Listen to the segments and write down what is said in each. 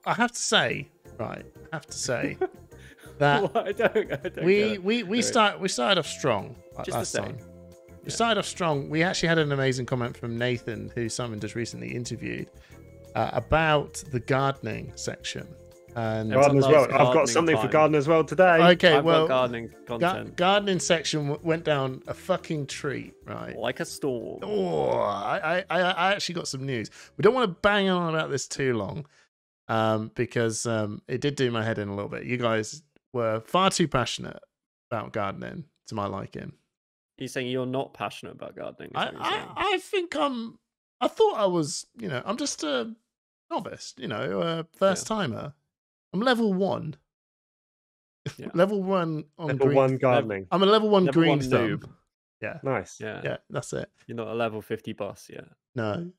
I have to say, right? I have to say that I don't we started off strong Just last the time. same. We started off strong. We actually had an amazing comment from Nathan, who Simon just recently interviewed, about the gardening section. And Garden as well. I've got gardening something for time. garden as well today. okay, I've well, got gardening content. gardening section went down a fucking treat, right? Like a storm. Oh, I actually got some news. We don't want to bang on about this too long, because it did do my head in a little bit. You guys were far too passionate about gardening to my liking. You're saying you're not passionate about gardening? Is that what you're saying? I think I thought I was, I'm just a novice, a first timer. I'm level 1. Yeah. Level 1 on Level green. 1 gardening. I'm a level 1 Level green 1 thumb. noob. Yeah. Nice. Yeah, that's it. You're not a level 50 boss yet. No.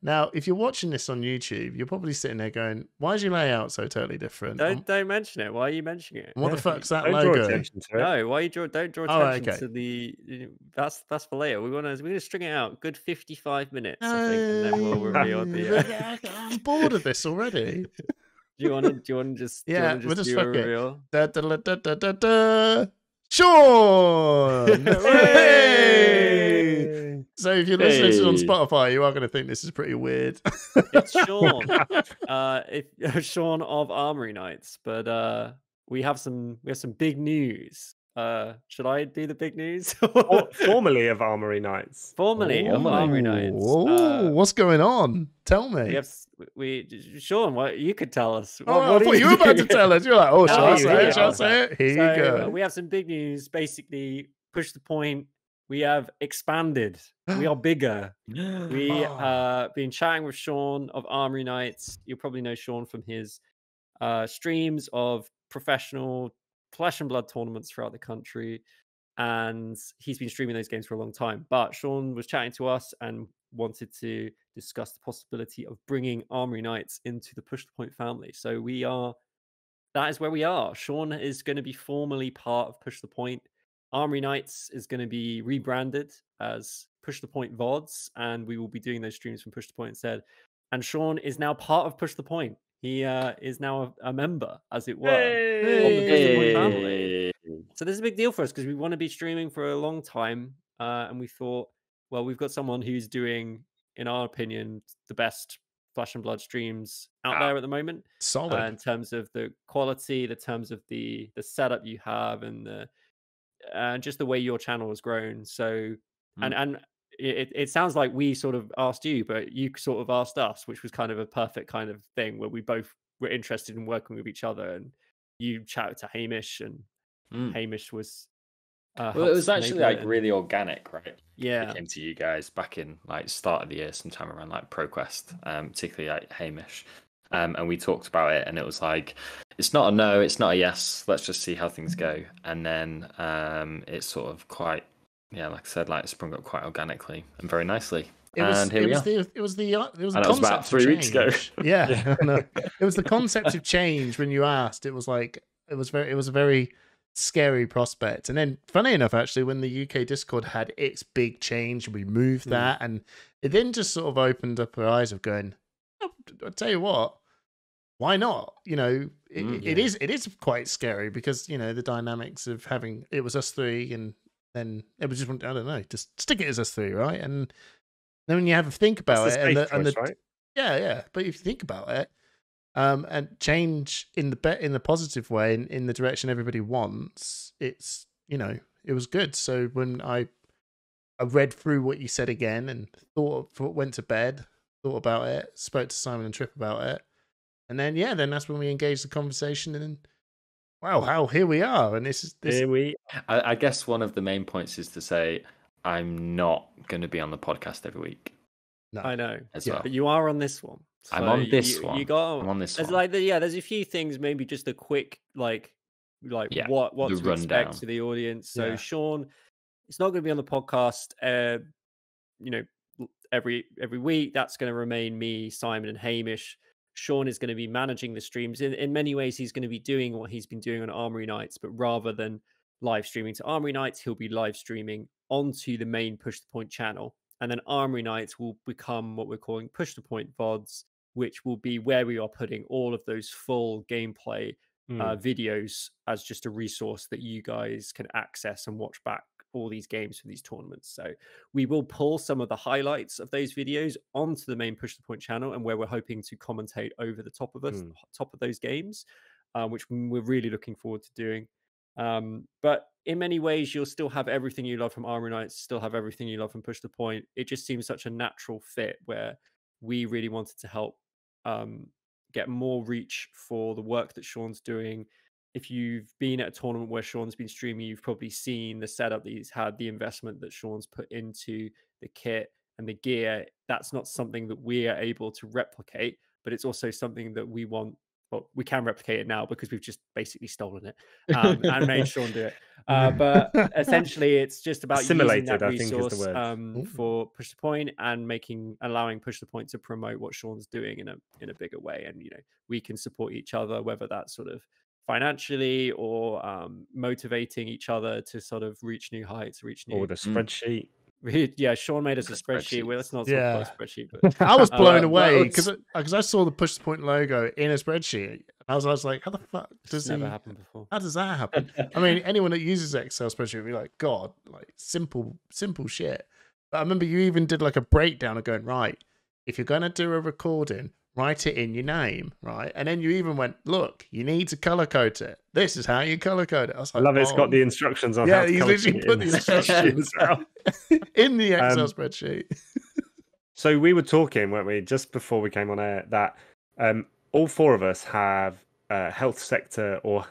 Now, if you're watching this on YouTube, you're probably sitting there going, "Why is your layout so totally different? Don't mention it. Why are you mentioning it? What the fuck's that Don't logo?" draw attention to it. No, why don't draw Oh, attention okay. to the. That's for later. We're gonna string it out. Good 55 minutes, I think, and then we'll reveal the. I'm bored of this already. Do you want to just? Yeah, do you we'll wanna just do a fuck it. reveal? Da, da, da, da, da, da. Sean! Hey! So if you're listening to it on Spotify, you are going to think this is pretty weird. It's Sean. Sean of Armory Knights, but we have some big news. Should I do the big news? Formerly of Armory Knights. Formerly of Armory Knights. What's going on? Tell me. Sean, what you could tell us. I thought you were about to tell us. You're like, shall I say it? Shall I say it? Here you go. We have some big news. Basically, push the point. We have expanded. We are bigger. We been chatting with Sean of Armory Knights. You'll probably know Sean from his streams of professional Flesh and Blood tournaments throughout the country, and he's been streaming those games for a long time. But Sean was chatting to us and wanted to discuss the possibility of bringing Armory Knights into the Push the Point family. So that is where we are. Sean is going to be formally part of Push the Point. Armory Knights is going to be rebranded as Push the Point VODs, and we will be doing those streams from Push the Point instead. And Sean is now part of Push the Point. He is now a member, as it were, of the Push the Point family. So this is a big deal for us because we want to be streaming for a long time, and we thought, well, we've got someone who's doing, in our opinion, the best Flesh and Blood streams out there at the moment. Solid. In terms of the quality, the terms of the setup you have, and just the way your channel has grown. So, and it sounds like we sort of asked you, but you sort of asked us, which was kind of a perfect kind of thing where we both were interested in working with each other. And you chatted to Hamish, and Hamish was. Well, it was actually like really organic, right? Yeah, it came to you guys back in like start of the year, sometime around like ProQuest, particularly like Hamish, and we talked about it, and it was like, it's not a no, it's not a yes. Let's just see how things go, and then it's sort of quite, like I said, like sprung up quite organically and very nicely. It was the concept about 3 weeks ago. Yeah. No, it was the concept of change when you asked. It was like it was a very scary prospect. And then, funny enough, actually, when the UK Discord had its big change, we moved that, and it then just sort of opened up our eyes of going, I'll tell you what, why not? It is quite scary because the dynamics of having it was us three, and then it was just, I don't know, just stick it as us three, right? And then when you have a think about it, right? Yeah. But if you think about it, and change in the positive way, in the direction everybody wants, it's it was good. So when I read through what you said again and went to bed, thought about it, spoke to Simon and Trip about it, and then then that's when we engaged the conversation, and then wow, here we are, and this. Here we. I guess one of the main points is to say I'm not going to be on the podcast every week. No, I know, well. But you are on this one. So I'm on this one. I'm on this one. There's there's a few things, maybe just a quick what to expect to the audience. So Sean, it's not going to be on the podcast every week. That's going to remain me, Simon, and Hamish. Sean is going to be managing the streams. In many ways, he's going to be doing what he's been doing on Armory Nights, but rather than live streaming to Armory Nights, he'll be live streaming onto the main Push the Point channel. And then Armory Nights will become what we're calling Push the Point VODs, which will be where we are putting all of those full gameplay videos as just a resource that you guys can access and watch back all these games for these tournaments. So we will pull some of the highlights of those videos onto the main Push the Point channel, and where we're hoping to commentate over the top of top of those games, which we're really looking forward to doing. But in many ways, you'll still have everything you love from Armory Nights, still have everything you love from Push the Point. It just seems such a natural fit where we really wanted to help get more reach for the work that Sean's doing. If you've been at a tournament where Sean's been streaming, you've probably seen the setup that he's had, the investment that Sean's put into the kit and the gear. That's not something that we are able to replicate, but it's also something that we want. Well, we can replicate it now because we've just basically stolen it and made Sean do it. But essentially, it's just about using that resource for Push the Point and allowing Push the Point to promote what Sean's doing in a bigger way. And we can support each other, whether that's sort of financially or motivating each other to sort of reach new heights, or the spreadsheet. Yeah, Sean made us a spreadsheet. Well, let's not talk about a spreadsheet. But I was blown away because I saw the Push the Point logo in a spreadsheet. I was like, how the fuck does never happened before? How does that happen? I mean, anyone that uses Excel spreadsheet would be like, God, like simple shit. But I remember you even did like a breakdown of going, right, if you're gonna do a recording, write it in your name, right? And then you even went, look, you need to color code it. This is how you color code it. I was like, I love it. It's got the instructions on how to color literally put the instructions in the Excel spreadsheet. So we were talking, weren't we, just before we came on air, that all four of us have health sector, or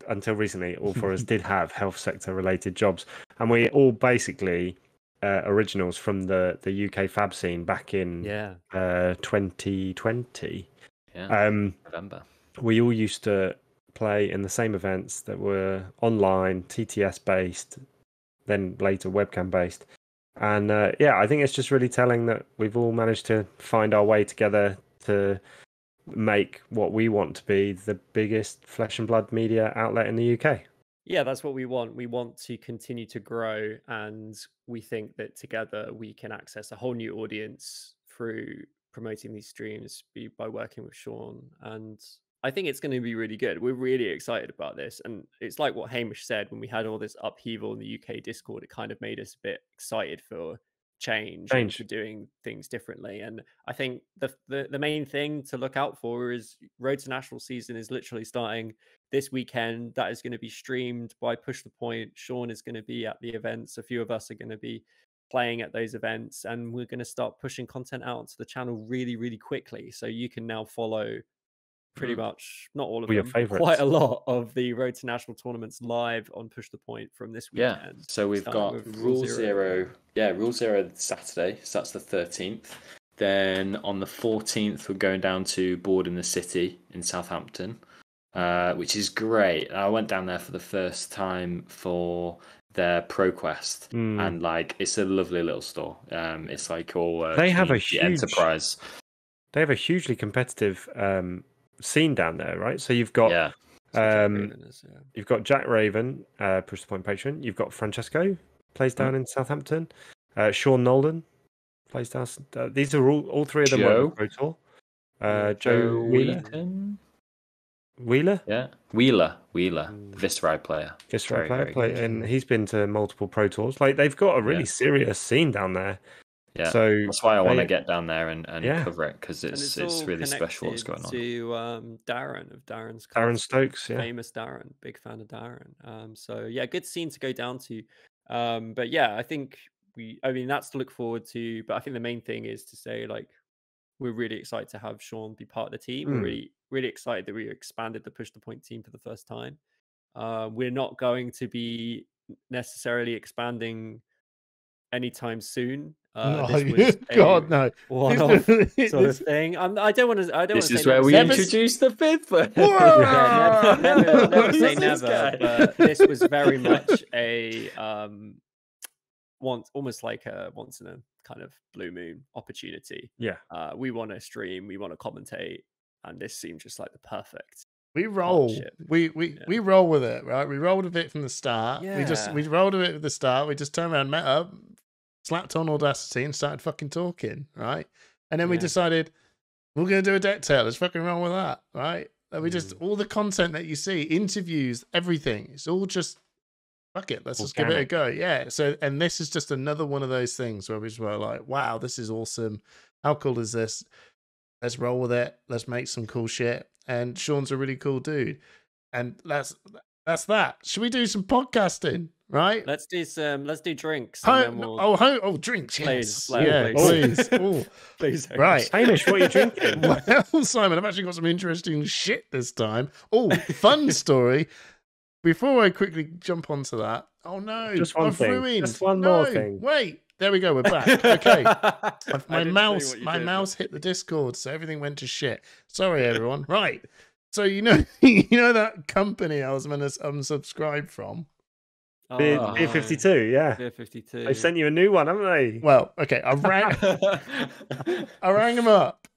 until recently, all four of us did have health sector related jobs. And we all basically originals from the UK fab scene back in 2020. November. We all used to play in the same events that were online, TTS based, then later webcam based. And I think it's just really telling that we've all managed to find our way together to make what we want to be the biggest flesh and blood media outlet in the UK. Yeah, that's what we want. We want to continue to grow, and we think that together we can access a whole new audience through promoting these streams by working with Sean. And I think it's going to be really good. We're really excited about this. And it's like what Hamish said, when we had all this upheaval in the UK Discord, it kind of made us a bit excited for change. And for doing things differently. And I think the main thing to look out for is Road to National season is literally starting this weekend. That is going to be streamed by Push the Point. Sean is going to be at the events. A few of us are going to be playing at those events, and we're going to start pushing content out to the channel really, really quickly. So you can now follow pretty much, not all of them, quite a lot of the Road to National tournaments live on Push the Point from this weekend. Yeah, so we've got Rule Zero. Yeah, Rule Zero Saturday, so that's the 13th. Then on the 14th, we're going down to Board in the City in Southampton, which is great. I went down there for the first time for their ProQuest, and like it's a lovely little store. It's like all they have a huge enterprise. They have a hugely competitive scene down there, right? So you've got you've got Jack Raven, Push the Point patron. You've got Francesco, plays down in Southampton. Sean Nolan plays down. These are all three of them on the Pro Tour. Joe Wheeler, Wheeler, Viscerai player, and he's been to multiple Pro Tours. Like they've got a really serious scene down there. Yeah, so that's why I want to get down there and cover it, because it's really special what's going on. To Darren's Darren Stokes, famous Darren, big fan of Darren. So yeah, good scene to go down to. But yeah, I think that's to look forward to. But I think the main thing is to say, like, we're really excited to have Sean be part of the team. We're really, really excited that we expanded the Push the Point team for the first time. We're not going to be necessarily expanding anytime soon. No, this was God, no. One-off sort of thing. I don't want to. This is where we introduce the fifth one. Never say never. But this was very much a almost like a once in a kind of blue moon opportunity. Yeah. We want to stream. We want to commentate, and this seemed just like the perfect. We roll. We roll with it, right? We rolled with it from the start. Yeah. We rolled with it at the start. We just turned around, met up, slapped on Audacity, and started fucking talking, right? And then we decided, We're gonna do a deck tale. There's fucking wrong with that, right? Like, we just all the content that you see, interviews, everything. It's all just fuck it. Let's just give it a go. Yeah. So, and this is just another one of those things where we just were like, wow, this is awesome. How cool is this? Let's roll with it. Let's make some cool shit. And Sean's a really cool dude. And that's that. Should we do some podcasting? Right? Let's do drinks. Drinks. Please, Please. Oh. Please. Right. Hamish, what are you drinking? Well, Simon, I've actually got some interesting shit this time. Oh, fun story. Before I quickly jump onto that. Oh no. Just one thing. Ruined. Just one more thing. Wait. There we go. We're back. Okay. My mouse hit the Discord, so everything went to shit. Sorry, everyone. Right. So you know that company I was meant to unsubscribe from? Beer 52, yeah. Beer 52. They've sent you a new one, haven't they? Well, okay. I rang him up.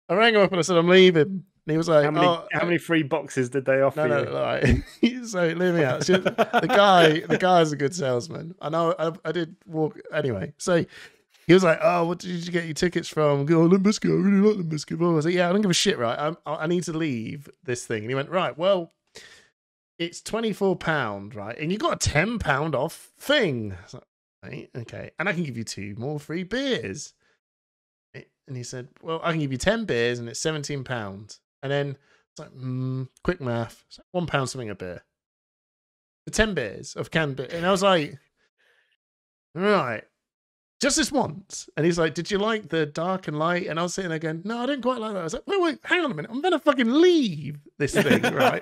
And I said I'm leaving. And he was like, how many free boxes did they offer you? No, right. So leave me out. The guy's a good salesman. I know. I did walk anyway. So he was like, "Oh, what did you get your tickets from?" Go, Limp Bizkit. I really like Limp Bizkit. I was like, "Yeah, I don't give a shit, right? I need to leave this thing." And he went, "Right, well, it's £24, right? And you got a £10 off thing." I was like, right, okay, and I can give you 2 more free beers. And he said, "Well, I can give you 10 beers, and it's £17." And then it's like, quick math, it's like £1 something a beer for 10 beers of canned beer. And I was like, right, just this once. And he's like, "Did you like the dark and light?" And I was sitting there going, "No, I didn't quite like that." I was like, wait, hang on a minute. I'm going to fucking leave this thing, right?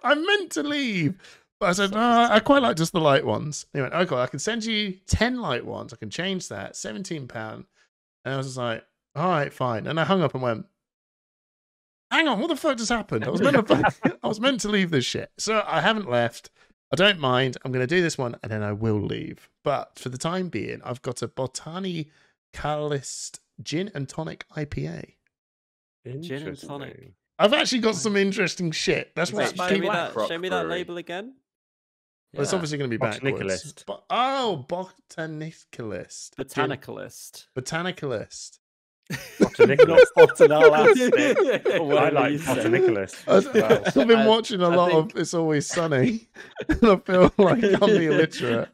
I'm meant to leave. But I said, "No, I quite like just the light ones." And he went, "Okay, I can send you 10 light ones. I can change that. £17. And I was just like, "All right, fine." And I hung up and went, hang on, what the fuck just happened? I was meant to leave this shit. So I haven't left. I don't mind. I'm going to do this one and then I will leave. But for the time being, I've got a Botanicalist Gin and Tonic IPA. Gin and tonic. I've actually got some interesting shit. That's Wait, what's show me that label again. Well, it's obviously going to be backwards. Botanicalist. Botanicalist. I like Botanicalist. I've been watching a lot of It's Always Sunny, and I feel like I'm the illiterate.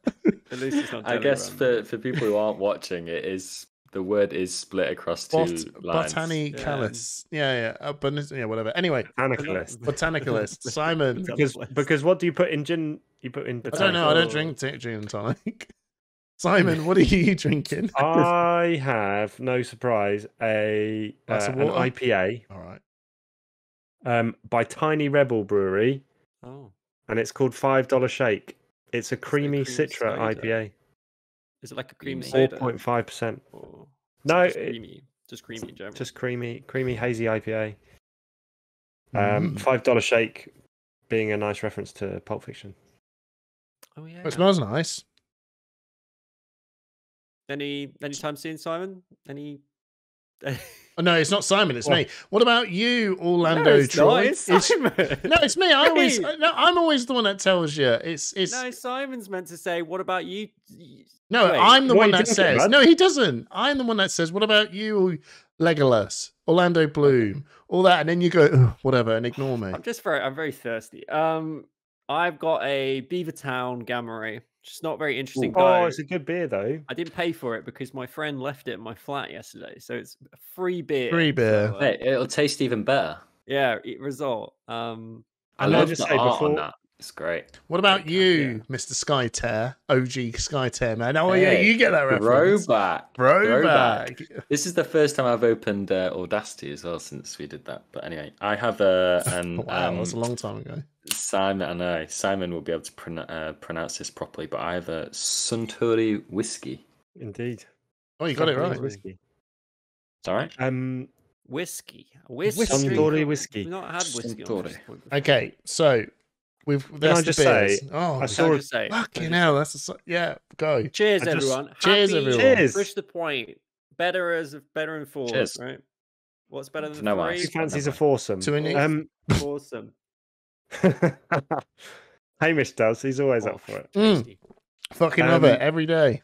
At least it's not. I guess for people who aren't watching, the word is split across 2 lines. Botanicalist. Yeah. Whatever. Anyway, Botanicalist. Simon. Because what do you put in gin? You put in. I don't know. I don't drink gin and tonic. Simon, what are you drinking? I have, no surprise, an IPA. All right. By Tiny Rebel Brewery. Oh. And it's called $5 Shake. It's a creamy Citra IPA. Is it like a cream soda? 4.5%. No, just creamy in general. Just creamy hazy IPA. $5 Shake being a nice reference to Pulp Fiction. Oh yeah. It smells nice. Any time soon, Simon? Any? Oh, no, it's not Simon. It's me. What about you, Orlando? No, it's Troy? It's Simon. No, it's me. I'm always the one that tells you. It's no. Simon's meant to say, "What about you?" No, I'm the one that says. No, he doesn't. I'm the one that says, "What about you, Legolas, Orlando Bloom, all that?" And then you go, whatever, and ignore me. I'm very thirsty. I've got a Beavertown Gamma Ray. Just not very interesting. Oh, it's a good beer though. I didn't pay for it because my friend left it in my flat yesterday, so it's a free beer. So, hey, it'll taste even better. Yeah, result. I love the art on that. It's great. What about you, Mr. Skytear, OG Skytear man? Oh yeah, you get that reference. Throwback. This is the first time I've opened Audacity as well since we did that. But anyway, I have wow, that was a long time ago. Simon, I know Simon will be able to pronounce this properly, but I have a Suntory whiskey. Indeed. Oh, you got it right. Whiskey. It's all right. Whiskey. Suntory whiskey. We've not had whiskey. Okay, so Can I just say? Oh, I saw it. Fucking hell! Go. Cheers, everyone. Cheers, everyone. Cheers. Push the point. Better in 4. Cheers. Right? What's better than No 3? ice. Who fancies a foursome? Awesome. Hamish does. He's always up for it. Fucking love it every day.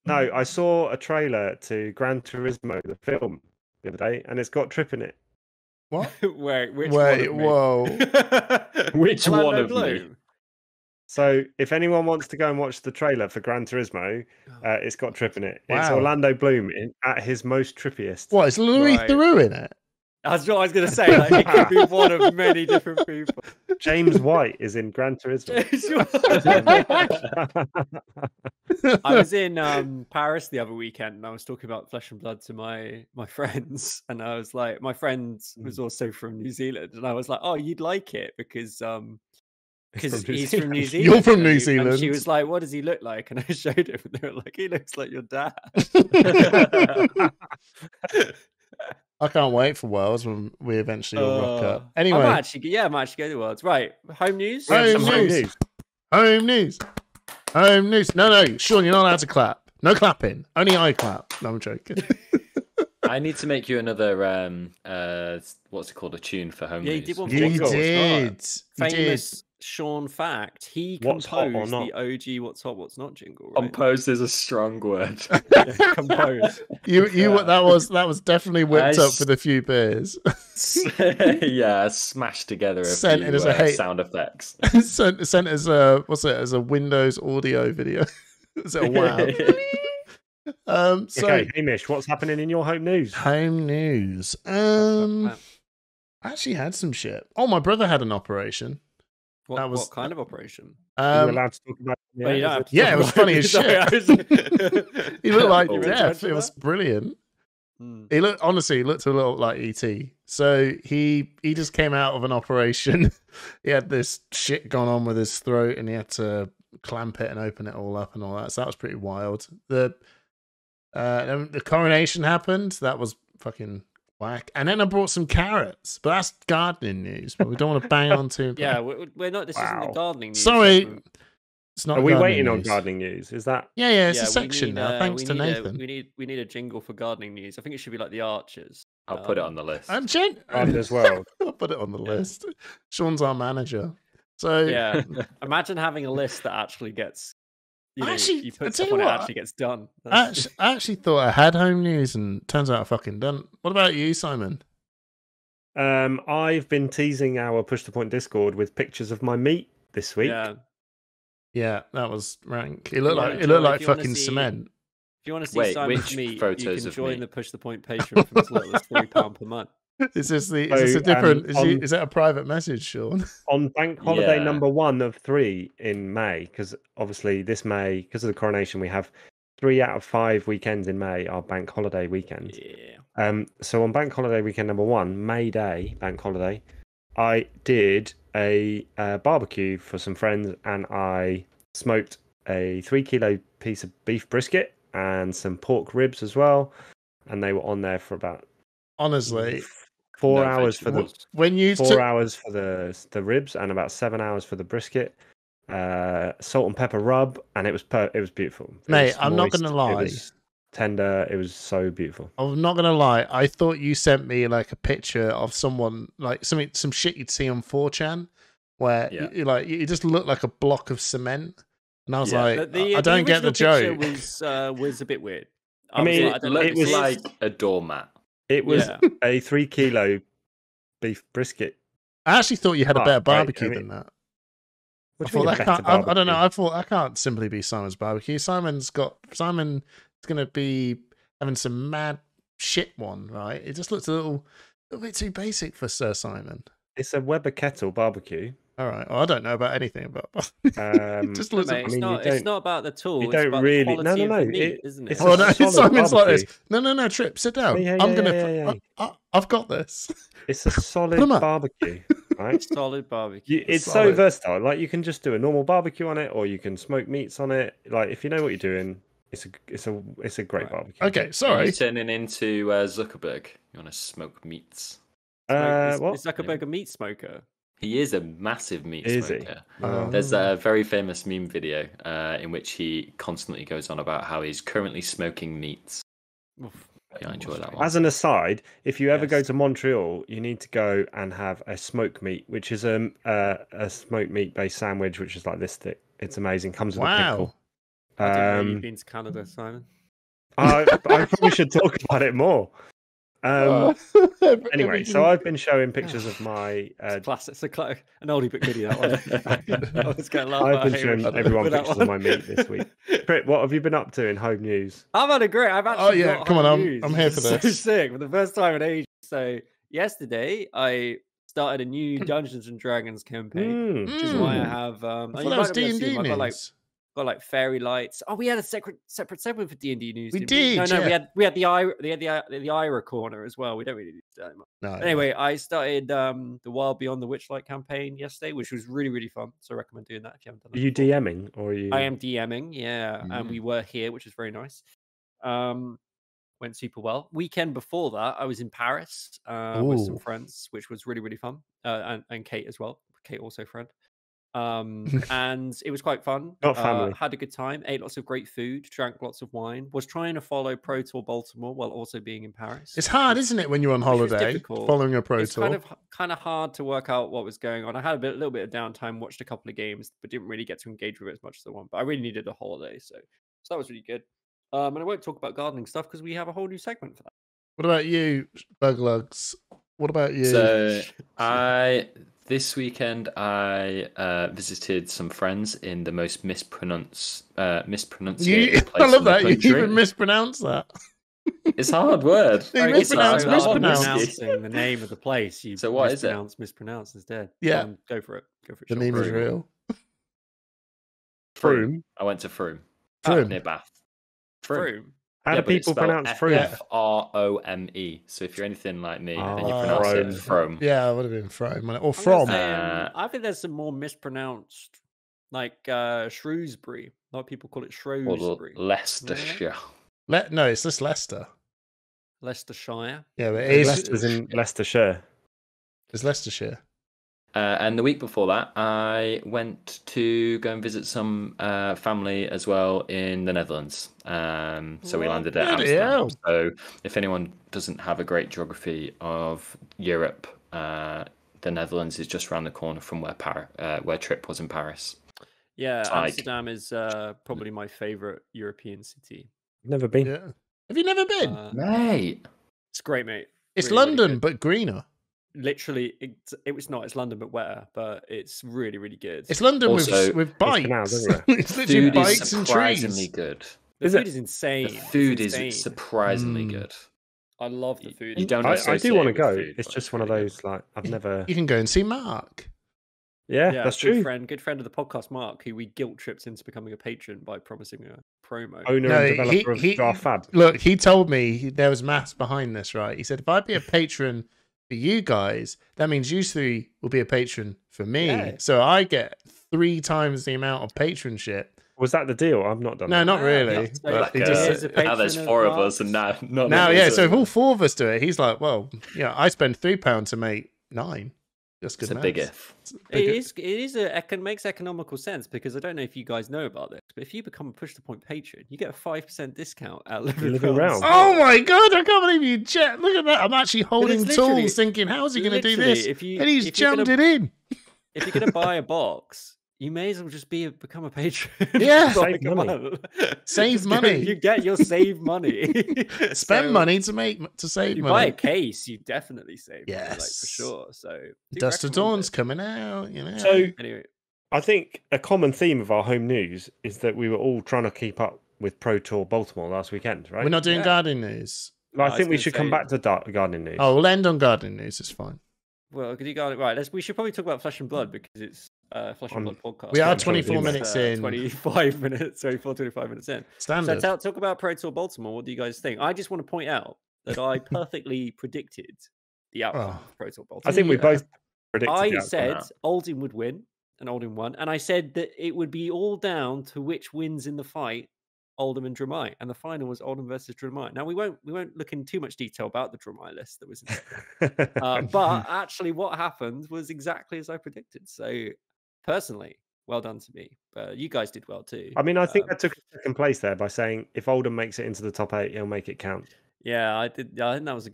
No, I saw a trailer to Gran Turismo, the film, the other day, and it's got Trip in it. What? Wait, which Wait, one of me? whoa. Which Orlando one of me? Bloom? So if anyone wants to go and watch the trailer for Gran Turismo, it's got Trip in it. It's Wow. Orlando Bloom at his most trippiest. What, is Louis Right. Theroux in it? That's what I was going to say. Like, it could be one of many different people. James White is in Gran Turismo. I was in Paris the other weekend, and I was talking about Flesh and Blood to my friends, and I was like, my friend was also from New Zealand, and I was like, oh, you'd like it because he's from New Zealand. You're from New And she Zealand. was like, what does he look like? And I showed him, and they were like, he looks like your dad. I can't wait for Worlds when we eventually all rock up. Anyway, I might actually go to Worlds. Right, home news. We have Home some home news. news. home news. Home news. No, Sean, you're not allowed to clap. No clapping. Only I clap. No, I'm joking. I need to make you another what's it called? A tune for home Yeah, you news. did one. You Jingle, did. You did. Famous Sean fact. He What's hot or composed not? the OG "What's Hot, What's Not" jingle. Right? Composed is a strong word. Yeah, composed. You that was definitely whipped up with a few beers. Yeah, smashed together a Sent few in as a hate- sound effects. sent as a as a Windows audio video. Is it a wow? So Okay, Hamish, what's happening in your home news? home news. I actually had some shit. Oh, my brother had an operation. that was- what kind of operation? Are you allowed to talk about it? Well, you don't have to yeah, talk it was about funny as Sorry, shit. I was- He looked like Oh. death. It was brilliant. Hmm. He looked a little like ET. So he just came out of an operation. He had this shit going on with his throat, and he had to clamp it and open it all up and all that. So that was pretty wild. The coronation happened. That was fucking whack. And then I brought some carrots, but that's gardening news. But we don't want to bang on too. Yeah, we're not. This isn't the Wow. gardening news. Sorry, segment. it's not. Are we gardening waiting on news. gardening news? Is that Yeah, it's Yeah, a we section need, now. Thanks we to need Nathan. we need a jingle for gardening news. I think it should be like the Archers. I'll put it on the list. And Gardener's World? I'll put it on the list. Sean's our manager. So Yeah, imagine having a list that actually gets. Actually, you I put tell stuff you on it what, actually gets done. I actually thought I had home news, and turns out I fucking don't. What about you, Simon? I've been teasing our Push the Point Discord with pictures of my meat this week. Yeah. Yeah, that was rank. It looked Yeah, like if it you looked wanna- like if you wanna fucking see- cement. If you want to see Wait, Simon's which meat, you photos can of join meat? the Push the Point Patreon from as little as £3 per month. Is this a So, different? on- Is that a private message, Sean? On bank holiday Yeah. number 1 of 3 in May, because obviously this May, because of the coronation, we have 3 out of 5 weekends in May are bank holiday weekends. Yeah. So on bank holiday weekend number 1, May Day, bank holiday, I did a barbecue for some friends, and I smoked a 3-kilo piece of beef brisket and some pork ribs as well, and they were on there for about Honestly, 4 No hours for the vegetables. when you 4 took, hours for the ribs and about 7 hours for the brisket. Salt and pepper rub, and it was beautiful. It Mate, was I'm not gonna moist, lie. It was tender. It was so beautiful. I'm not gonna lie. I thought you sent me like a picture of someone like some shit you'd see on 4chan, where Yeah. you just look like a block of cement, and I was Yeah. like, The I don't get the original joke. picture was a bit weird. I mean, was like, I don't know it if was this is- like a doormat. It was Yeah. a 3-kilo beef brisket. I actually thought you had a Oh, better right, barbecue I mean- than that. What I do you thought mean that a better can't. I don't know. barbecue? I thought that can't simply be Simon's barbecue. Simon's going to be having some mad shit one, right? It just looks a little bit too basic for Sir Simon. It's a Weber kettle barbecue. All right. Well, I don't know about anything about. Um, it just No, looks. mate, I mean, you it's don't- not about the tool. you It's don't about really- the quality no, of the no, meat, isn't it? it's Oh a no! solid Simon's like barbecue. this. No, Trip, sit down. Yeah, I'm yeah, gonna. yeah, yeah. I've got this. It's a solid 'em up. barbecue, right? Solid barbecue. It's so Solid. versatile. Like you can just do a normal barbecue on it, or you can smoke meats on it. Like if you know what you're doing, it's a great Right. barbecue. Okay, Are sorry. you turning into Zuckerberg? You want to smoke meats? What? Is Zuckerberg a meat smoker? He is a massive meat Is he? smoker. Oh. There's a very famous meme video in which he constantly goes on about how he's currently smoking meats. Oof. Yeah, I enjoy that one. As an aside, if you ever go Yes. to Montreal, you need to go and have a smoke meat, which is a smoke meat based sandwich, which is like this thick. It's amazing. Comes with a Wow. pickle. I didn't know you've Um, been to Canada, Simon. I probably should talk about it more. Anyway, so I've been showing pictures of my. It's classic. It's an oldie but goodie, that one. I was going to laugh I've at been showing Hamish everyone with that pictures one. of my meat this week. Trip, what have you been up to in home news? I've had a great. I've actually. yeah, got come on, home I'm- news. I'm here This for is So this. sick for the first time in ages. So yesterday, I started a new Dungeons and Dragons campaign, which is why I have. I you thought that might was not be able to see D&D them. news. Got like fairy lights. Oh, we had a separate segment for D&D news. We didn't did, No, yeah. we had the Ira corner as well. We don't really do that much. No, Anyway, I started the Wild Beyond the Witchlight campaign yesterday, which was really, really fun. So I recommend doing that if you haven't done Are that you before. DMing or are you? I am DMing, yeah, and we were here, which is very nice. Went super well. Weekend before that, I was in Paris with some Ooh. friends, which was really, really fun, and Kate as well. Kate also a friend. And it was quite fun. Not family. Had a good time. Ate lots of great food. Drank lots of wine. Was trying to follow Pro Tour Baltimore while also being in Paris. It's hard, isn't it, when you're on which was holiday difficult. following a pro It's tour? kind of hard to work out what was going on. I had a little bit of downtime, watched a couple of games, but didn't really get to engage with it as much as I want. But I really needed a holiday, so that was really good. And I won't talk about gardening stuff because we have a whole new segment for that. What about you, Buglugs? What about you? So this weekend I visited some friends in the most mispronunciated place I love in the that. You country. even mispronounced that. It's a hard word. You Sorry, mispronounced it's not mispronounce. mispronouncing the name of the place. You So what is it? Mispronounce instead. Yeah. Go for it. Go for it. The Sean. meme is Froome. real. Froome. I went to Froome, Froome. near Bath. Froome. How Yeah, do but it's people spelled pronounce Froome? F-R-O-M-E. So if you're anything like me, then you Oh, pronounce it Frome. Frome. Yeah, I would have been from. Or I'm gonna from. say, Uh, I think there's some more mispronounced, like Shrewsbury. A lot of people call it Or Shrewsbury. Leicestershire. No, it's just Leicester. Leicestershire. Yeah, but it is. Leicester's in Leicestershire. It's Leicestershire. And the week before that, I went to go and visit some family as well in the Netherlands. So we landed at Bloody Amsterdam. hell. So if anyone doesn't have a great geography of Europe, the Netherlands is just around the corner from where Trip was in Paris. Yeah, It's like- Amsterdam is probably my favorite European city. Never been. Yeah. Have you never been? Mate, It's great, mate. It's really, really London, good. but greener. Literally, it was not. It's London, but wetter. But it's really, really good. It's London Also, with bikes. canals, isn't It's literally food is bikes and surprisingly trees. good. The Is food it? is insane. The It's food insane. is surprisingly Mm. good. I love the food. You don't I do associate want to with go. food, It's but just one of really good. those, like, I've never. You can go and see Mark. Yeah, Yeah, that's good true. good friend of the podcast, Mark, who we guilt tripped into becoming a patron by promising a promo. Owner No, and developer of Draft Fab. Look, he told me there was maths behind this, right? He said, if I'd be a patron for you guys, that means you three will be a patron for me. Yeah. So I get 3 times the amount of patronship. Was that the deal? I've not done No, that. not Ah, really. so But Like, he He's just a now there's patron of 4 of Mark's. us, and now not now, many yeah. of So if us. all 4 of us do it, he's like, well, yeah, I spend £3 to make 9. Just good It's a maths. big if. It's a It big- makes economical sense because I don't know if you guys know about this, but if you become a Push the Point patron, you get a 5% discount at Living Round. Oh my god! I can't believe you jet. Look at that! I'm actually holding it's literally- tools, thinking, "How's he going to do literally, this?" if you- and he's if you're jammed gonna- it in. If you're gonna buy a box, you may as well just become a patron. Yeah. For Save a money. month. Save Just go- money. You get your save money. Spend So, money to save You money. buy a case, you definitely save money, like for Yes. sure. So do Dust to recommend Dawn's it. coming out. You know. So Anyway, I think a common theme of our home news is that we were all trying to keep up with Pro Tour Baltimore last weekend, right? we're not doing Yeah. gardening news. Well, I I think we was should gonna come say- back to gardening news. Oh, we'll end on gardening news. It's fine. well, could you go right? We should probably talk about Flesh and Blood because it's Flesh and On- Blood podcast. We are I'm sure 24 we do. minutes in. 25 minutes, 25 minutes in. Standard. So talk about Pro Tour Baltimore. What do you guys think? I just want to point out that I perfectly predicted the outcome Oh. of Pro Tour Baltimore. I think we Yeah. both predicted the I outcome. said Oldham would win, and Oldham won, and I said that it would be all down to which wins in the fight, Oldham and Dramai, and the final was Oldham versus Dramai. Now we won't look in too much detail about the Dramai list that was in but actually what happened was exactly as I predicted. So personally, well done to me. But you guys did well too. I mean, I think I took a second place there by saying if Oldham makes it into the top 8, he'll make it count. Yeah, I did. I think that was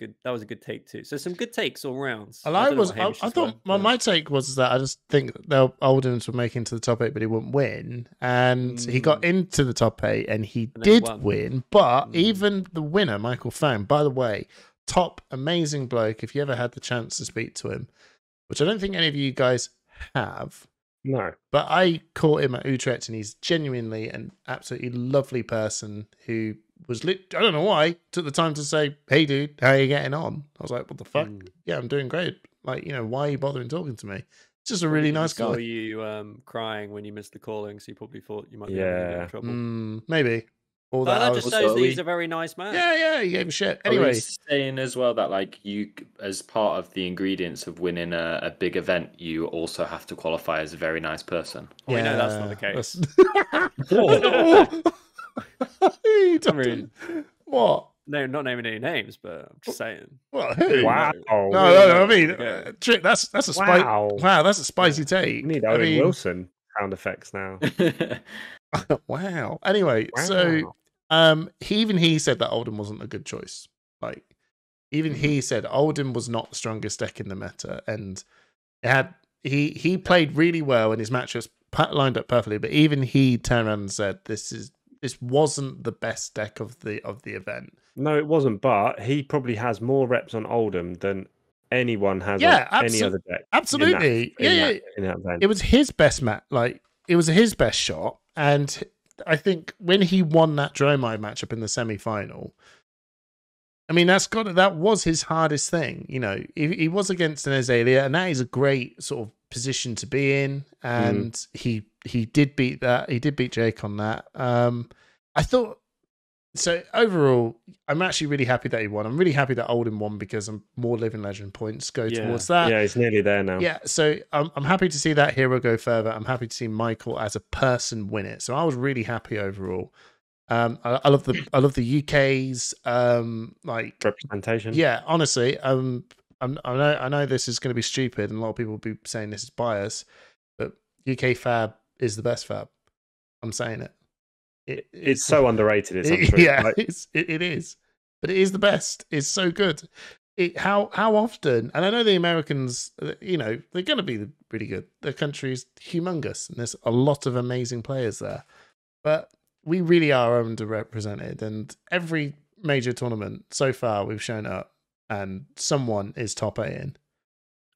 a good take too. So some good takes all rounds. And I don't know was, what I Hamish's thought, were, well, but- my take was that I just think that Oldham's would make into the top 8, but he wouldn't win. And he got into the top 8 and he And then did won. win. But Mm. even the winner, Michael Fang, by the way, top amazing bloke. If you ever had the chance to speak to him, which I don't think any of you guys have. No. But I caught him at Utrecht, and he's genuinely an absolutely lovely person who was I don't know why, took the time to say, "Hey, dude, how are you getting on?" I was like, "What the fuck? Yeah, I'm doing great. Like, why are you bothering talking to me?" It's just a really nice guy. Saw you crying when you missed the calling, so you probably thought you might be having a bit of trouble. Maybe. All that just shows that he's a very nice man. Yeah, he gave a shit. Anyway, are we saying as well that like you, as part of the ingredients of winning a big event, you also have to qualify as a very nice person? Well, we know that's not the case. What? No, not naming any names, but I'm just saying. Well, who? Wow. No, I mean, Trick, that's a spicy. Wow, that's a spicy take. You need Owen Wilson sound effects now. Wow. Anyway, so he said that Oldham wasn't a good choice. Like, even he said Oldham was not the strongest deck in the meta, and he played really well, and his matchups lined up perfectly. But even he turned around and said this wasn't the best deck of the event. No, it wasn't. But he probably has more reps on Oldham than anyone has on any other deck. Absolutely, in that event. It was his best match. Like, it was his best shot. And I think when he won that Dromai matchup in the semi-final, I mean, that was his hardest thing. He was against an Azalea, and that is a great sort of position to be in. And he did beat that. He did beat Jake on that. I thought so. Overall, I'm actually really happy that he won. I'm really happy that Oldham won because more Living Legend points go towards that. Yeah, he's nearly there now. Yeah, so I'm happy to see that hero go further. I'm happy to see Michael as a person win it. So I was really happy overall. I love the UK's like representation. Yeah, honestly, I know this is going to be stupid, and a lot of people will be saying this is bias, but UK Fab is the best Fab. I'm saying it. It's so underrated. It's untrue. Yeah, like, it is, but it is the best. It's so good. How often? And I know the Americans, they're going to be really good. Their country is humongous, and there's a lot of amazing players there. But we really are underrepresented, and every major tournament so far we've shown up, and someone is top 8 in.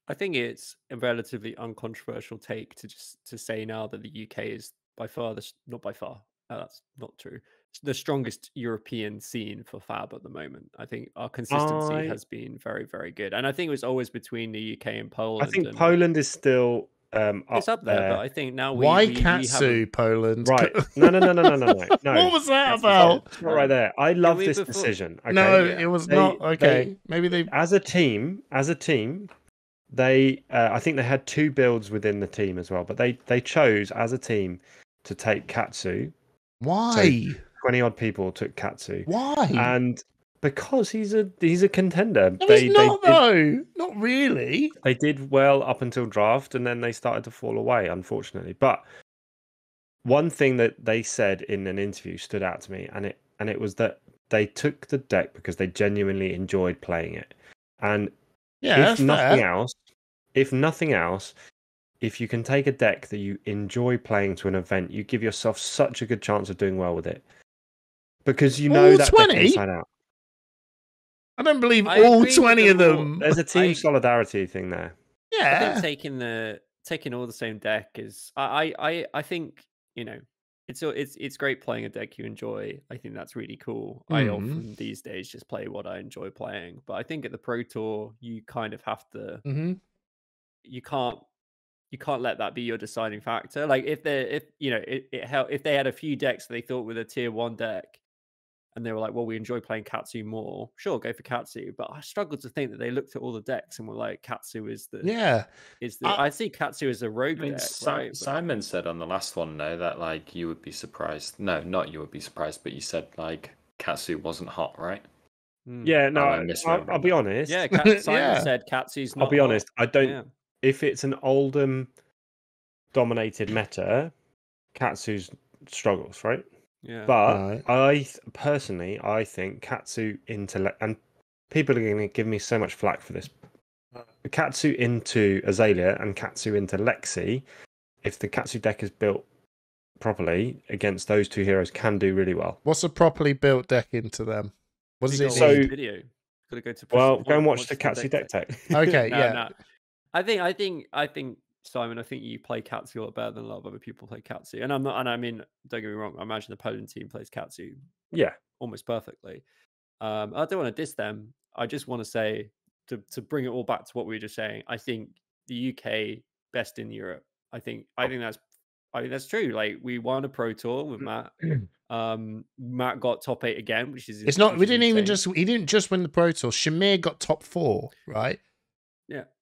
I think it's a relatively uncontroversial take to say now that the UK is by far not by far. That's not true. It's the strongest European scene for Fab at the moment. I think our consistency has been very, very good, and I think it was always between the UK and Poland. I think Poland is still it's up there, but I think now why Katsu Poland? Right? No. What was that about? It's not right there. I love this decision. Okay? No, it was not. Okay, maybe they as a team. They, I think they had 2 builds within the team as well, but they chose as a team to take Katsu. Why? So 20 odd people took Katsu. Why? And because he's a contender. No, he's not though. Not really. They did well up until draft, and then they started to fall away, unfortunately. But one thing that they said in an interview stood out to me, and it was that they took the deck because they genuinely enjoyed playing it. And if nothing else, if you can take a deck that you enjoy playing to an event, you give yourself such a good chance of doing well with it. Because that 20? deck inside out. I don't believe all 20 of them. There's a team solidarity thing there. Yeah. I think taking all the same deck is I think, it's great playing a deck you enjoy. I think that's really cool. I often these days just play what I enjoy playing. But I think at the Pro Tour you kind of have to you can't let that be your deciding factor. Like if they had a few decks that they thought were the tier 1 deck, and they were like, well, we enjoy playing Katsu more, sure, go for Katsu. But I struggle to think that they looked at all the decks and were like, Katsu is the I see Katsu as a rogue deck. Right? Simon said on the last one that like you would be surprised. No, not you would be surprised, but you said like Katsu wasn't hot, right? Yeah, no, I'll be honest. Yeah, Simon said Katsu's not. I'll be honest. Hot. I don't. Yeah. If it's an Oldham dominated meta, Katsu's struggles, right? Yeah. But I personally think Katsu into and people are going to give me so much flack for this. Katsu into Azalea and Katsu into Lexi, if the Katsu deck is built properly against those 2 heroes, can do really well. What's a properly built deck into them? What does it so video? Gotta go to. Well, go and watch the Watch Katsu Deck Tech. Okay, No, yeah. no. I think Simon. I think you play Katsu a lot better than a lot of other people play Katsu, and I'm not. And I mean, don't get me wrong. I imagine the Poland team plays Katsu Yeah. almost perfectly. I don't want to diss them. I just want to say to bring it all back to what we were just saying. I think the UK best in Europe. I think that's true. Like we won a pro tour with Matt. Matt got top 8 again, which is It's not. which We is didn't even insane. just. He didn't just win the Pro Tour. Shamir got top 4, right?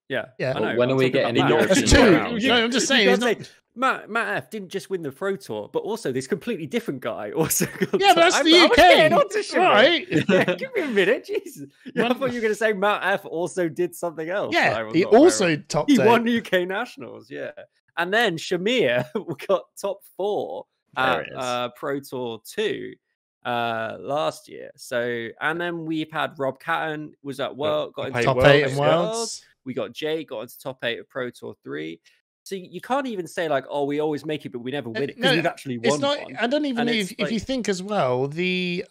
Yeah. Yeah. I know. When I'm are we talking about getting Matt. That's European 2. rounds? No, I'm just saying. You It's can't not, say, Matt F didn't just win the Pro Tour, but also this completely different guy also got yeah, but that's the I was getting UK, onto Shamir. right? Yeah, give me a minute, Jesus. Yeah, I thought you were going to say Matt F also did something else. that I Yeah, was he not aware also of. topped He 8. won UK Nationals, yeah. And then Shamir got top 4 There it is. at Pro Tour 2 last year. So, and then we've had Rob Catton was at World, got into top Worlds, 8 in yeah. Worlds. We got Jay got into top 8 of Pro Tour 3. So you can't even say like, oh, we always make it, but we never win it because we've actually won It's not. one. I don't even know And it's if you like- think as well. The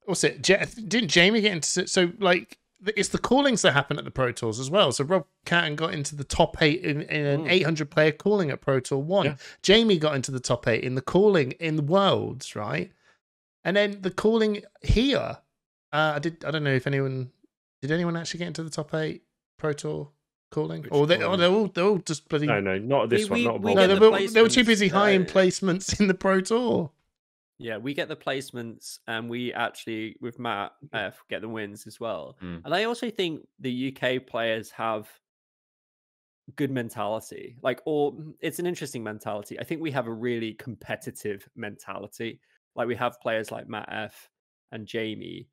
what's it? Didn't Jamie get into? So like, it's the callings that happen at the Pro Tours as well. So Rob Catton got into the top 8 in an 800 player calling at Pro Tour 1. Yeah. Jamie got into the top 8 in the calling in the Worlds, right? And then the calling here. I don't know if anyone did actually get into the top 8 Pro Tour calling, Which or they're calling? all just bloody. No, not this one. Not a we No, Bob. get they were too placements, busy high in placements in the Pro Tour. Yeah, we get the placements, and we actually with Matt F get the wins as well. Mm. And I also think the UK players have good mentality, or it's an interesting mentality. I think we have a really competitive mentality. Like we have players like Matt F and Jamie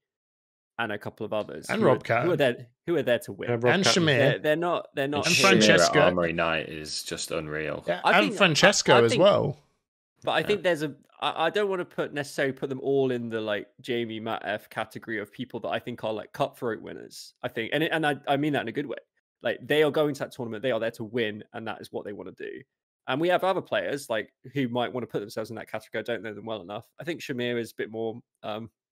and a couple of others And who Rob are Catton. who are there to win. Yeah, Rob And Catton. Shamir. They're not And here- Francesco. Shamir at Armory Night is just unreal. Yeah, I and think- Francesco I as think- well. But I think there's I don't want to necessarily put them all in the like Jamie Matt F category of people that I think are like cutthroat winners. I think, and I mean that in a good way. Like they are going to that tournament, they are there to win, and that is what they want to do. And we have other players like who might want to put themselves in that category. I don't know them well enough. I think Shamir is a bit more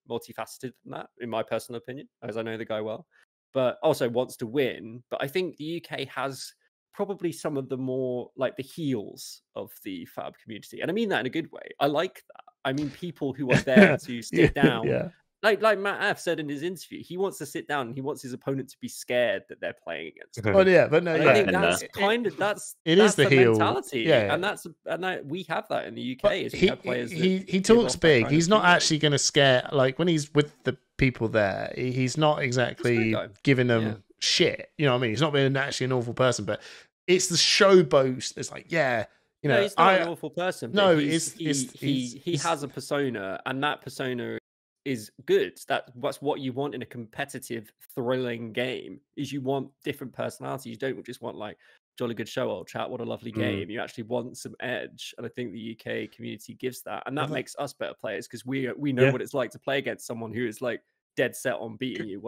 multifaceted than that, in my personal opinion, as I know the guy well, but also wants to win. But I think the UK has probably some of the more like the heels of the Fab community, and I mean that in a good way. I like that. I mean people who are there to sit down. Yeah. Like Matt F said in his interview, he wants to sit down and he wants his opponent to be scared that they're playing against him. Well, yeah, but no, And yeah. I think And, that's kind of it that's is the heel. mentality, Yeah, and we have that in the UK. But Is we he have players that he give talks off that big. kind He's of not feeling. actually going to scare. Like when he's with the people there, he's not exactly guy. giving them Yeah. shit. You know what I mean? He's not being actually an awful person, but it's the showboat that's like, yeah, you know, No, he's not an awful person. But no, he has a persona, and that persona is good. That's what you want in a competitive, thrilling game. Is you want different personalities. You don't just want like jolly good show, old chat. What a lovely game. You actually want some edge, and I think the UK community gives that, and that makes us better players because we know what it's like to play against someone who is like dead set on beating you,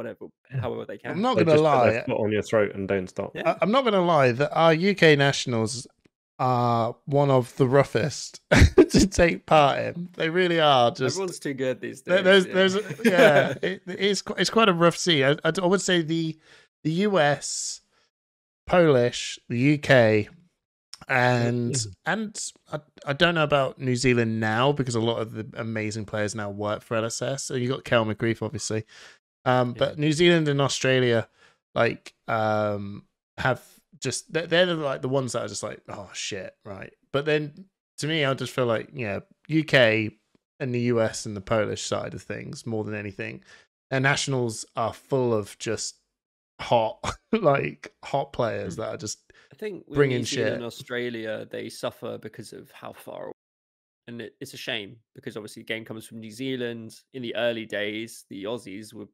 however they can. I'm not They going to just put their lie. foot on your throat and don't stop. Yeah. I'm not going to lie that our UK nationals are one of the roughest to take part in. They really are. Just Everyone's too good these days. it's quite a rough scene. I would say the US, Polish, the UK, and I don't know about New Zealand now because a lot of the amazing players now work for LSS. So you got Kel McGreef, obviously, but New Zealand and Australia, like, have just they're like the ones that are just like, oh shit, right? But then to me, I just feel like UK and the US and the Polish side of things more than anything, their nationals are full of just hot players that are just I think with bringing New Zealand and shit. Australia, they suffer because of how far away. And it's a shame because obviously the game comes from New Zealand. In the early days, the Aussies were,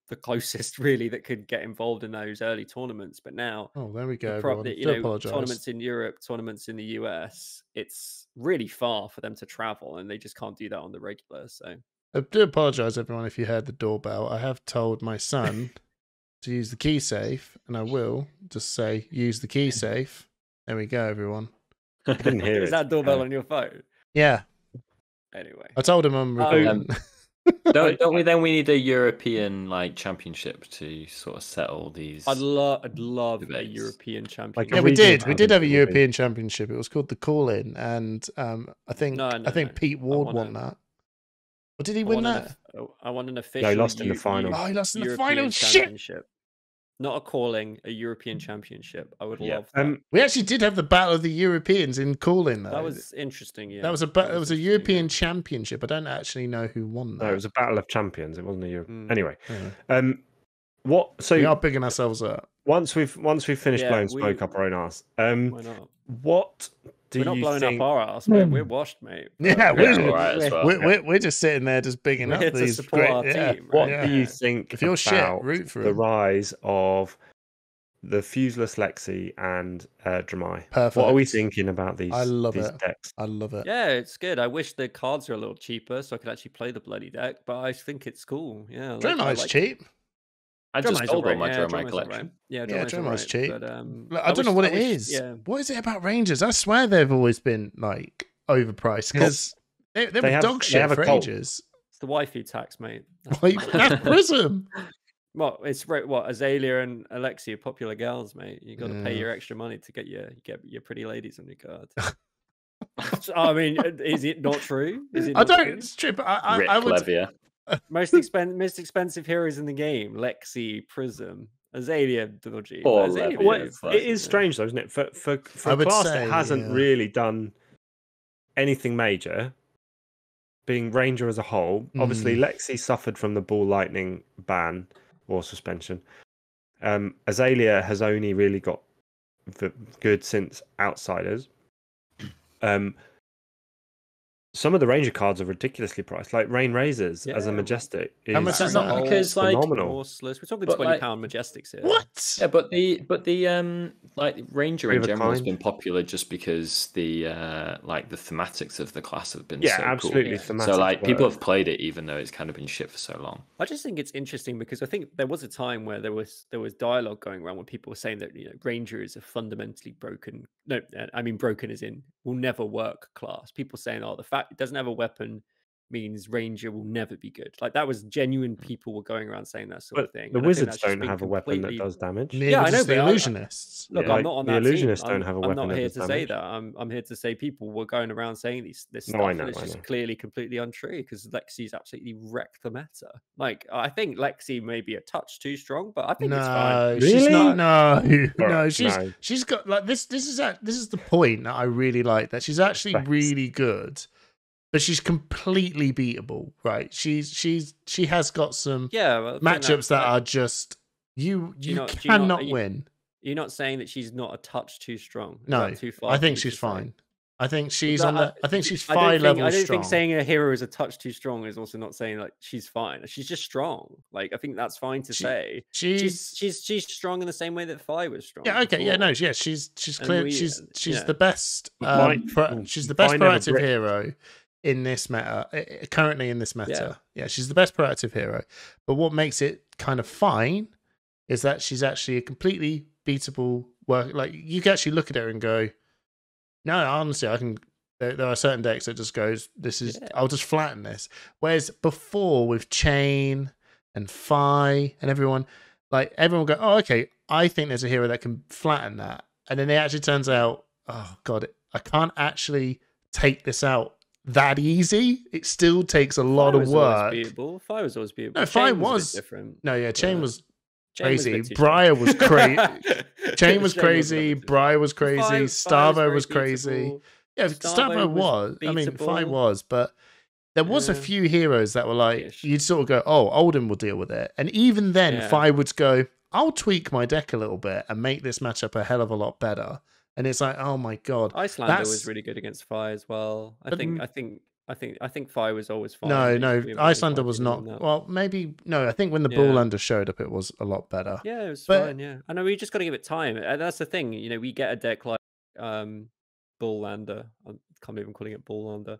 the closest really that could get involved in those early tournaments. But now, Oh, there we go. the Everyone. you Do know, apologize. tournaments in Europe, tournaments in the US, it's really far for them to travel, and they just can't do that on the regular. So I do apologize, everyone, if you heard the doorbell. I have told my son to use the key safe, and I will just say use the key safe. There we go, everyone. I didn't hear is it. that doorbell on your phone? Yeah, Anyway, I told him I'm recording. Don't we? Then we need a European like championship to sort of settle these. I'd love a debates. European championship. Like a Yeah, we regional did. We did have a championship would be- European Championship. It was called the Call In, and I think No, Pete Ward won that. Or did he win that? I want an official. he lost in the final. Oh, he lost in the European final. Shit. championship. Not a calling, a European championship. I would love that. We actually did have the Battle of the Europeans in Call In, though. That was interesting. Yeah, That was a European Championship. I don't actually know who won that. No, it was a battle of champions. It wasn't a Euro. Anyway, Yeah. what? So We are bigging ourselves up. once we've finished Yeah, blowing smoke up our own ass, Why not? what do We're not you blowing think? up our ass, mate. We're washed, mate. Yeah, We're all right as well. We're just sitting there, just bigging We're up here to these support great. our Yeah. team. What right? do you think If you're shit, about root for the him. rise of the fuseless Lexi and Dramai? Perfect. What are we thinking about these? I love these it. decks? I love it. Yeah, it's good. I wish the cards are a little cheaper so I could actually play the bloody deck, but I think it's cool. Yeah, Dromai's cheap. I just Dromai's sold all my alright, Dromai Dromai's collection. alright. Yeah, Yeah, Dromai's Dromai's cheap. But, I don't know what it is. Yeah. What is it about Rangers? I swear they've always been like overpriced because they were dog they shit have a for cult. ages. It's the waifu tax, mate. That's Prism. Well, it's what Azalea and Alexi are popular girls, mate. You got to pay your extra money to get your pretty ladies on your card. I mean, is it not true? Is it? I not don't. true? It's true, but Rick I would. Levier. Most expensive heroes in the game: Lexi, Prism, Azalea, dodgy. Poor Azalea, Levier. Well, it's it like, is strange, though, isn't it? For I a would class say, that hasn't yeah. really done anything major, being Ranger as a whole. Obviously, Lexi suffered from the Ball Lightning ban or suspension. Azalea has only really got good since Outsiders. Some of the Ranger cards are ridiculously priced, like Rain Razors as a Yeah. Majestic. How much is is that? Because like phenomenal. Horseless. We're talking But, like- £20 Majestics here. What? Yeah, but the like Ranger Three in of a general has kind. been popular just because the like the thematics of the class have been Yeah, so absolutely. cool. Thematic So like people work. have played it even though it's kind of been shit for so long. I just think it's interesting because I think there was a time where there was dialogue going around where people were saying that Ranger is a fundamentally broken. No, I mean broken as in will never work class. People saying, oh, the fact it doesn't have a weapon means Ranger will never be good. Like that was genuine. People were going around saying that sort of But thing. the and I think Wizards that's just don't been have a weapon that completely- does damage. Yeah, I know, the but illusionists. Look, Yeah, I'm like, not on the that illusionists team. don't have a I'm weapon not that here does to say damage. that. I'm here to say people were going around saying this stuff, No, I and know, it's I just know. clearly completely untrue because Lexi's absolutely wrecked the meta. Like I think Lexi may be a touch too strong, but I think it's fine. No, she's Really? not. No, All no, right, she's got like this. This is the point that I really like. That she's actually Thanks. really good, but she's completely beatable. Right? She has got some Yeah, well, I think matchups that are just you Do you not- do you cannot not- are you- win. You're not saying that she's not a touch too strong. Is No, that too far I for think you she's to say? fine. I think she's But on the. I think she's I don't five think- levels I don't strong. think saying a hero is a touch too strong is also not saying like she's fine. She's just strong. Like I think that's fine to say. She's strong in the same way that Fi was strong. Yeah. Okay. Yeah. No. before. Yeah. She's And clear. we- she's yeah. the best. Mine- She's the best mine never proactive bricked. hero in this meta. Currently in this meta. Yeah. Yeah. She's the best proactive hero. But what makes it kind of fine is that she's actually a completely beatable work. Like you can actually look at her and go, no, honestly, I can. There are certain decks that just goes, this is. Yeah. I'll just flatten this. Whereas before with Chain and Fi and everyone, like everyone go, oh, okay, I think there's a hero that can flatten that, and then it actually turns out, oh god, I can't actually take this out that easy. It still takes a lot Fi of was always work. beatable. Fi was always beatable. No, Fi Chain was a bit was- different. No, yeah, Chain Yeah. was Chain was a crazy. bit too Briar strong. was crazy. Chain was a crazy. bit too Briar was strong. crazy. Fi Stavo very was crazy. beatable. Yeah, Stavo Stavo was. I mean, Fi beatable. was, but there was a Yeah. few heroes that were like, Ish. you'd sort of go, oh, Oldham will deal with it. And even then, Yeah. Fi would go, I'll tweak my deck a little bit and make this matchup a hell of a lot better. And it's like, oh my god. Icelander That's- was really good against Fi as well. I But- think Fi was always fine. No, He no, should be a Icelander fine was team not. on that. Well, maybe, no, I think when the Yeah. Ball Under showed up, it was a lot better. Yeah, it was But- fine. Yeah, I know we just got to give it time, and that's the thing. We get a deck like Bullander. I can't believe I'm calling it Bullander.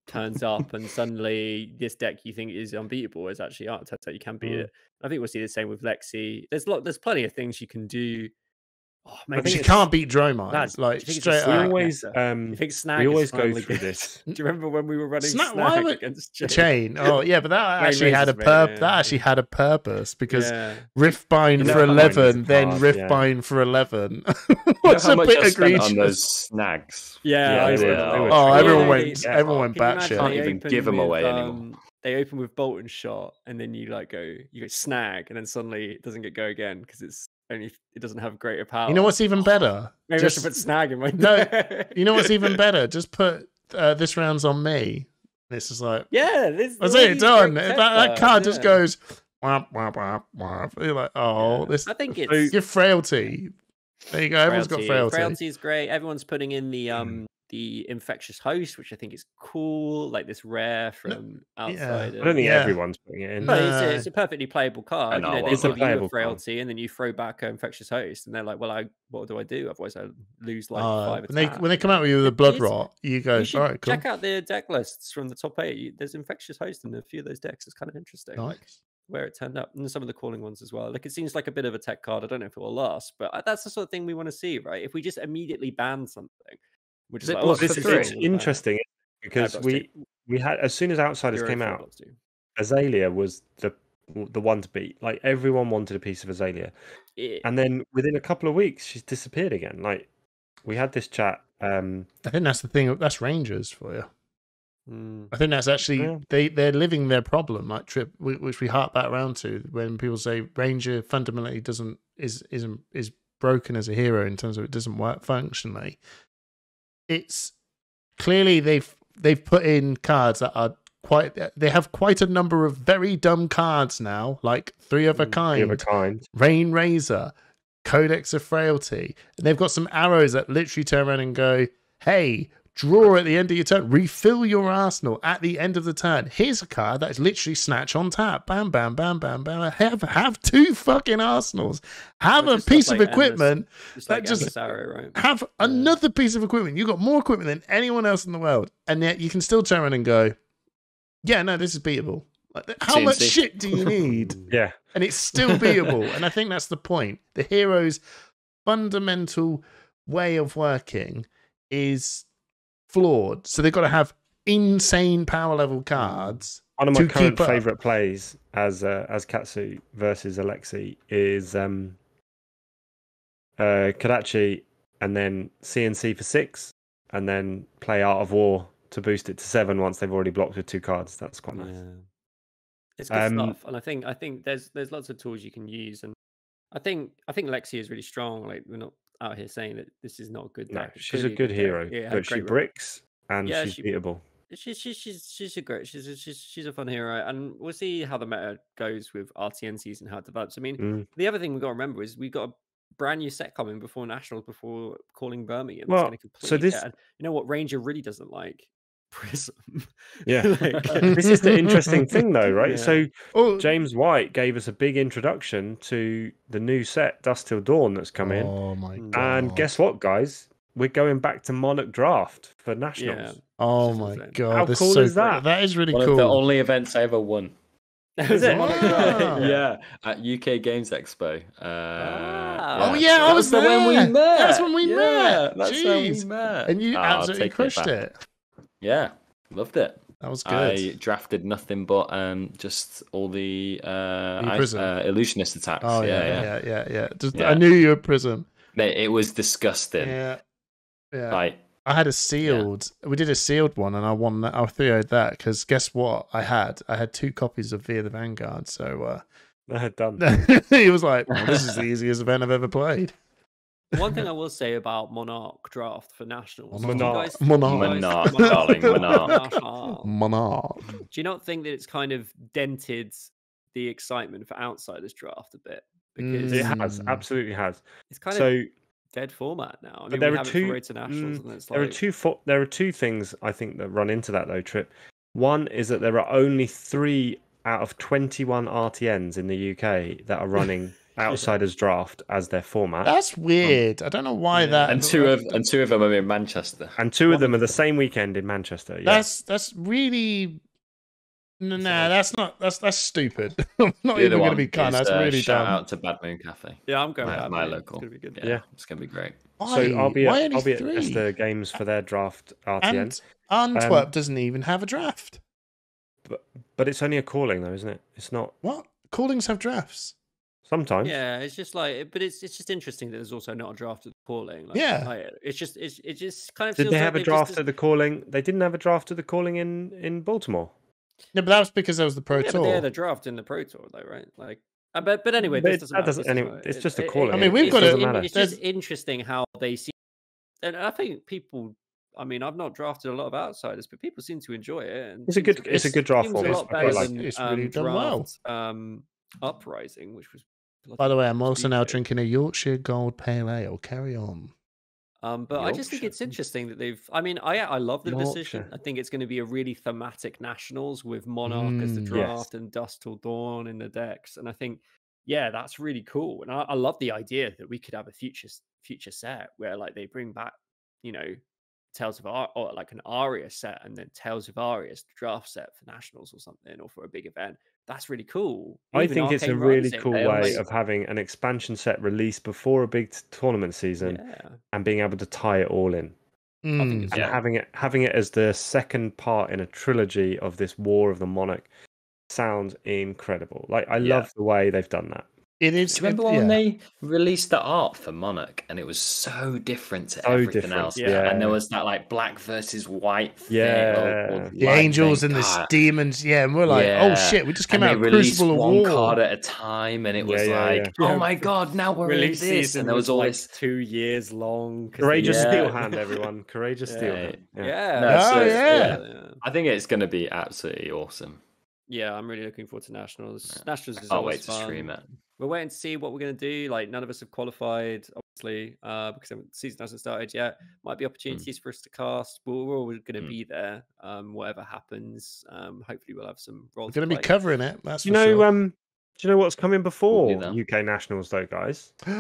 Turns up, and suddenly this deck you think is unbeatable is actually turns out you can beat it. I think we'll see the same with Lexi. There's plenty of things you can do Oh, Because you can't beat Dromite. Lads, Like, do you think it's straight a We up. always You think Snag we is always go finally through good? this. Do you remember when we were running Snag- why Snag would- against Chain. Oh, yeah, but that Rain actually had a Razors, mate, that actually had a purpose because Yeah. Riftbind You for know how mine is 11, a then card, Riftbind for 11. You know What's how a much bit I spent on egregious? those snags? Yeah, Yeah, I they were- will. they were Oh, tricky. everyone Yeah, went they- everyone went Can you imagine batshit. Can't they even open give 'em with, away anymore. They open with bolt and shot, and then you go Snag, and then suddenly it doesn't get go again because it doesn't have greater power. You know what's even better? Maybe I should put Snag in my No, deck. you know what's even better? Just put this round's on me. This is like Yeah, this that's all it, these done. great That tech card cards, just yeah. goes wah, wah, wah, wah. You're like, oh, Yeah. this I think it's your frailty. There you go. Everyone's got frailty. Frailty is great. Everyone's putting in the infectious host, which I think is cool. Like this rare from outside. I don't think Yeah. everyone's putting it in. But No. it's a perfectly playable card. know, You know, well, they it's a give you playable a frailty, and then you throw back an infectious host, and they're like, "Well, what do I do? Otherwise, I lose like 5 attacks." when they come out with you with a blood It's- rot, you go, You should all right, cool. check out the deck lists from the top 8. There's infectious host in a few of those decks. It's kind of interesting Nice. where it turned up, and some of the calling ones as well. Like it seems like a bit of a tech card. I don't know if it will last, but that's the sort of thing we want to see, right? If we just immediately ban something, we're just It like, was oh, This for is free. it's interesting because Blocks we had, as soon as Outsiders Euro came 4 out, blocks too. Azalea was the one to beat. Like everyone wanted a piece of Azalea, and then within a couple of weeks, she's disappeared again. Like we had this chat. I think that's the thing. That's Rangers for you. Mm. I think that's actually Yeah. they're living their problem, like Trip, which we harp back around to when people say Ranger fundamentally is broken as a hero in terms of it doesn't work functionally. It's clearly they've put in cards that are they have quite a number of very dumb cards now, like Three of a Kind, Rain Razor, Codex of Frailty, and they've got some arrows that literally turn around and go, hey, draw at the end of your turn, refill your arsenal at the end of the turn. Here's a card that's literally snatch on tap. Bam, bam, bam, bam, bam. Have 2 fucking arsenals. Have a piece of equipment that just have another piece of equipment. You've got more equipment than anyone else in the world, and yet you can still turn around and go, yeah, no, this is beatable. Like, how much shit do you need? Yeah. And it's still beatable. And I think that's the point. The hero's fundamental way of working is flawed. So they've got to have insane power level cards. One of my to current keep up. favorite plays as Katsu versus Alexi is Kadachi and then CNC for 6 and then play Art of War to boost it to 7 once they've already blocked with 2 cards. That's quite nice. Yeah. It's good stuff, and I think there's lots of tools you can use, and I think Lexi is really strong. Like we're not out here saying that this is not a good No, deck. It's she's a clearly good deck. hero, Yeah, but she great bricks and Yeah, she's she- beatable. She's a great. She's a fun hero, and we'll see how the meta goes with RTNCs and how it develops. I mean, the other thing we've got to remember is we've got a brand new set coming before Nationals, before calling Birmingham. Well, It's going to completely so this- you know what Ranger really doesn't like? Prism. Yeah. Like- This is the interesting thing, though, right? Yeah. So Oh, James White gave us a big introduction to the new set, Dust Till Dawn, that's come in. oh my And god. And guess what, guys? We're going back to Monarch Draft for Nationals. Yeah. Oh Which is my insane. god. How this cool so is that? That is really One cool. of the only events I ever won. Is it? Wow. Yeah, at UK Games Expo. Oh yeah, I was That's there. when we met. That's when we Yeah, met. That's Jeez. when we met. And you Oh, I'll absolutely take crushed back. it. Yeah, loved it. That was good. I drafted nothing but just all the Prism. illusionist attacks. Oh yeah. Just, Yeah. I knew you were Prism. It was disgusting. Yeah. Like, I had a sealed. We did a sealed one, and I won that. I 3-0'd that because guess what? I had 2 copies of Via the Vanguard. So Done. he was like, well, "This is the easiest event I've ever played." One thing I will say about Monarch Draft for Nationals. Monarch. Do you guys- Monarch. darling, Monarch. Monarch. Do you not think that it's kind of dented the excitement for Outsiders Draft a bit? Because It has, absolutely has. it's kind So of dead format now. I mean, there we are have it two- for Road to Nationals, and it's there like are two things I think that run into that though, Trip. One is that there are only 3 out of 21 RTNs in the UK that are running Outsiders Draft as their format, That's weird. I don't know why Yeah. that. and two of them are in Manchester. and 2 of them are the same weekend in Manchester. Yeah. That's really No, So, that's stupid. I'm not The even other going to one be kind. is, That's really shout dumb. out to Bad Moon Cafe. yeah, I'm going My, with my that. local. It's gonna be good. Yeah, it's gonna be great. Why? So I'll be Why at only three? Leicester Games for their draft RTN. And Antwerp doesn't even have a draft. But it's only a calling though, isn't it? It's not What? Callings have drafts. sometimes. Yeah, it's just like, but it's just interesting that there's also not a draft of the calling. Like, Yeah. like, it just kind of Did feels they like have a they've draft just, of the calling? They didn't have a draft of the calling in Baltimore. No, but that was because there was the Pro yeah, Tour. but they had a draft in the Pro Tour, though, right? Like, but anyway, But this it- doesn't that matter. doesn't- This doesn't anyway, matter. it's just a calling. I mean, we've it's got just to- it's just there's- interesting how they see, and I think people. I mean, I've not drafted a lot of outsiders, but people seem to enjoy it. And It's a seems good to- it's a good draft seems a format. lot I better quite like than it. It's really done well. draft Uprising, which was. By the way, I'm also now stupid. drinking a Yorkshire Gold Pale Ale. Carry on. But I just think Yorkshire. it's interesting that they've. I mean, I love the decision. Yorkshire. I think it's going to be a really thematic nationals with Monarch as the Mm, draft and Dust Till Dawn in the decks, and I think, yeah, that's really cool. And I love the idea that we could have a future set where like they bring back, you know, Tales of or like an Aria set, and then Tales of Aria's draft set for nationals or something, or for a big event. That's really cool. I Even think it's a Arcane really Rising, cool they way always- of having an expansion set released before a big tournament season Yeah, and being able to tie it all in. I think Mm. it's And Yeah. having it as the second part in a trilogy of this War of the Monarch sounds incredible. Like I Yeah. love the way they've done that. It is. Do you remember when they released the art for Monarch and it was so different to So everything different, else? yeah. And there was that like black versus white thing. Yeah. the light angels thing. and the God. demons, yeah, and we're like, oh Yeah. shit, we just came And out they of released Crucible of one War. card at a time, and it was Yeah, like, yeah. oh Yeah. my god, now we're in release this, season and there was all like this. 2 years long. 'cause Courageous they- Steel Yeah. Hand, everyone. Courageous Steel Yeah. Hand. Yeah. No, Oh, so, yeah. I think it's going to be absolutely awesome. Yeah, I'm really looking forward to nationals. Yeah. Nationals is Can't always wait to fun. stream it. We're waiting to see what we're going to do. Like, none of us have qualified, obviously, because the season hasn't started yet. Might be opportunities for us to cast. We're all going to be there, whatever happens. Hopefully, we'll have some roles. We're going to be covering it. That's Do you for know? sure. Do you know what's coming before that. UK Nationals, though, guys? I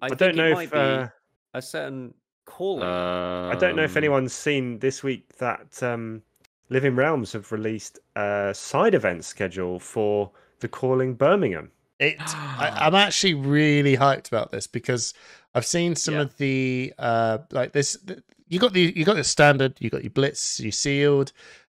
don't think know it if, might be a certain calling. I don't know if anyone's seen this week that Living Realms have released a side event schedule for the Calling Birmingham. I'm actually really hyped about this because I've seen some of the like this. You got the standard, you got your blitz, you sealed,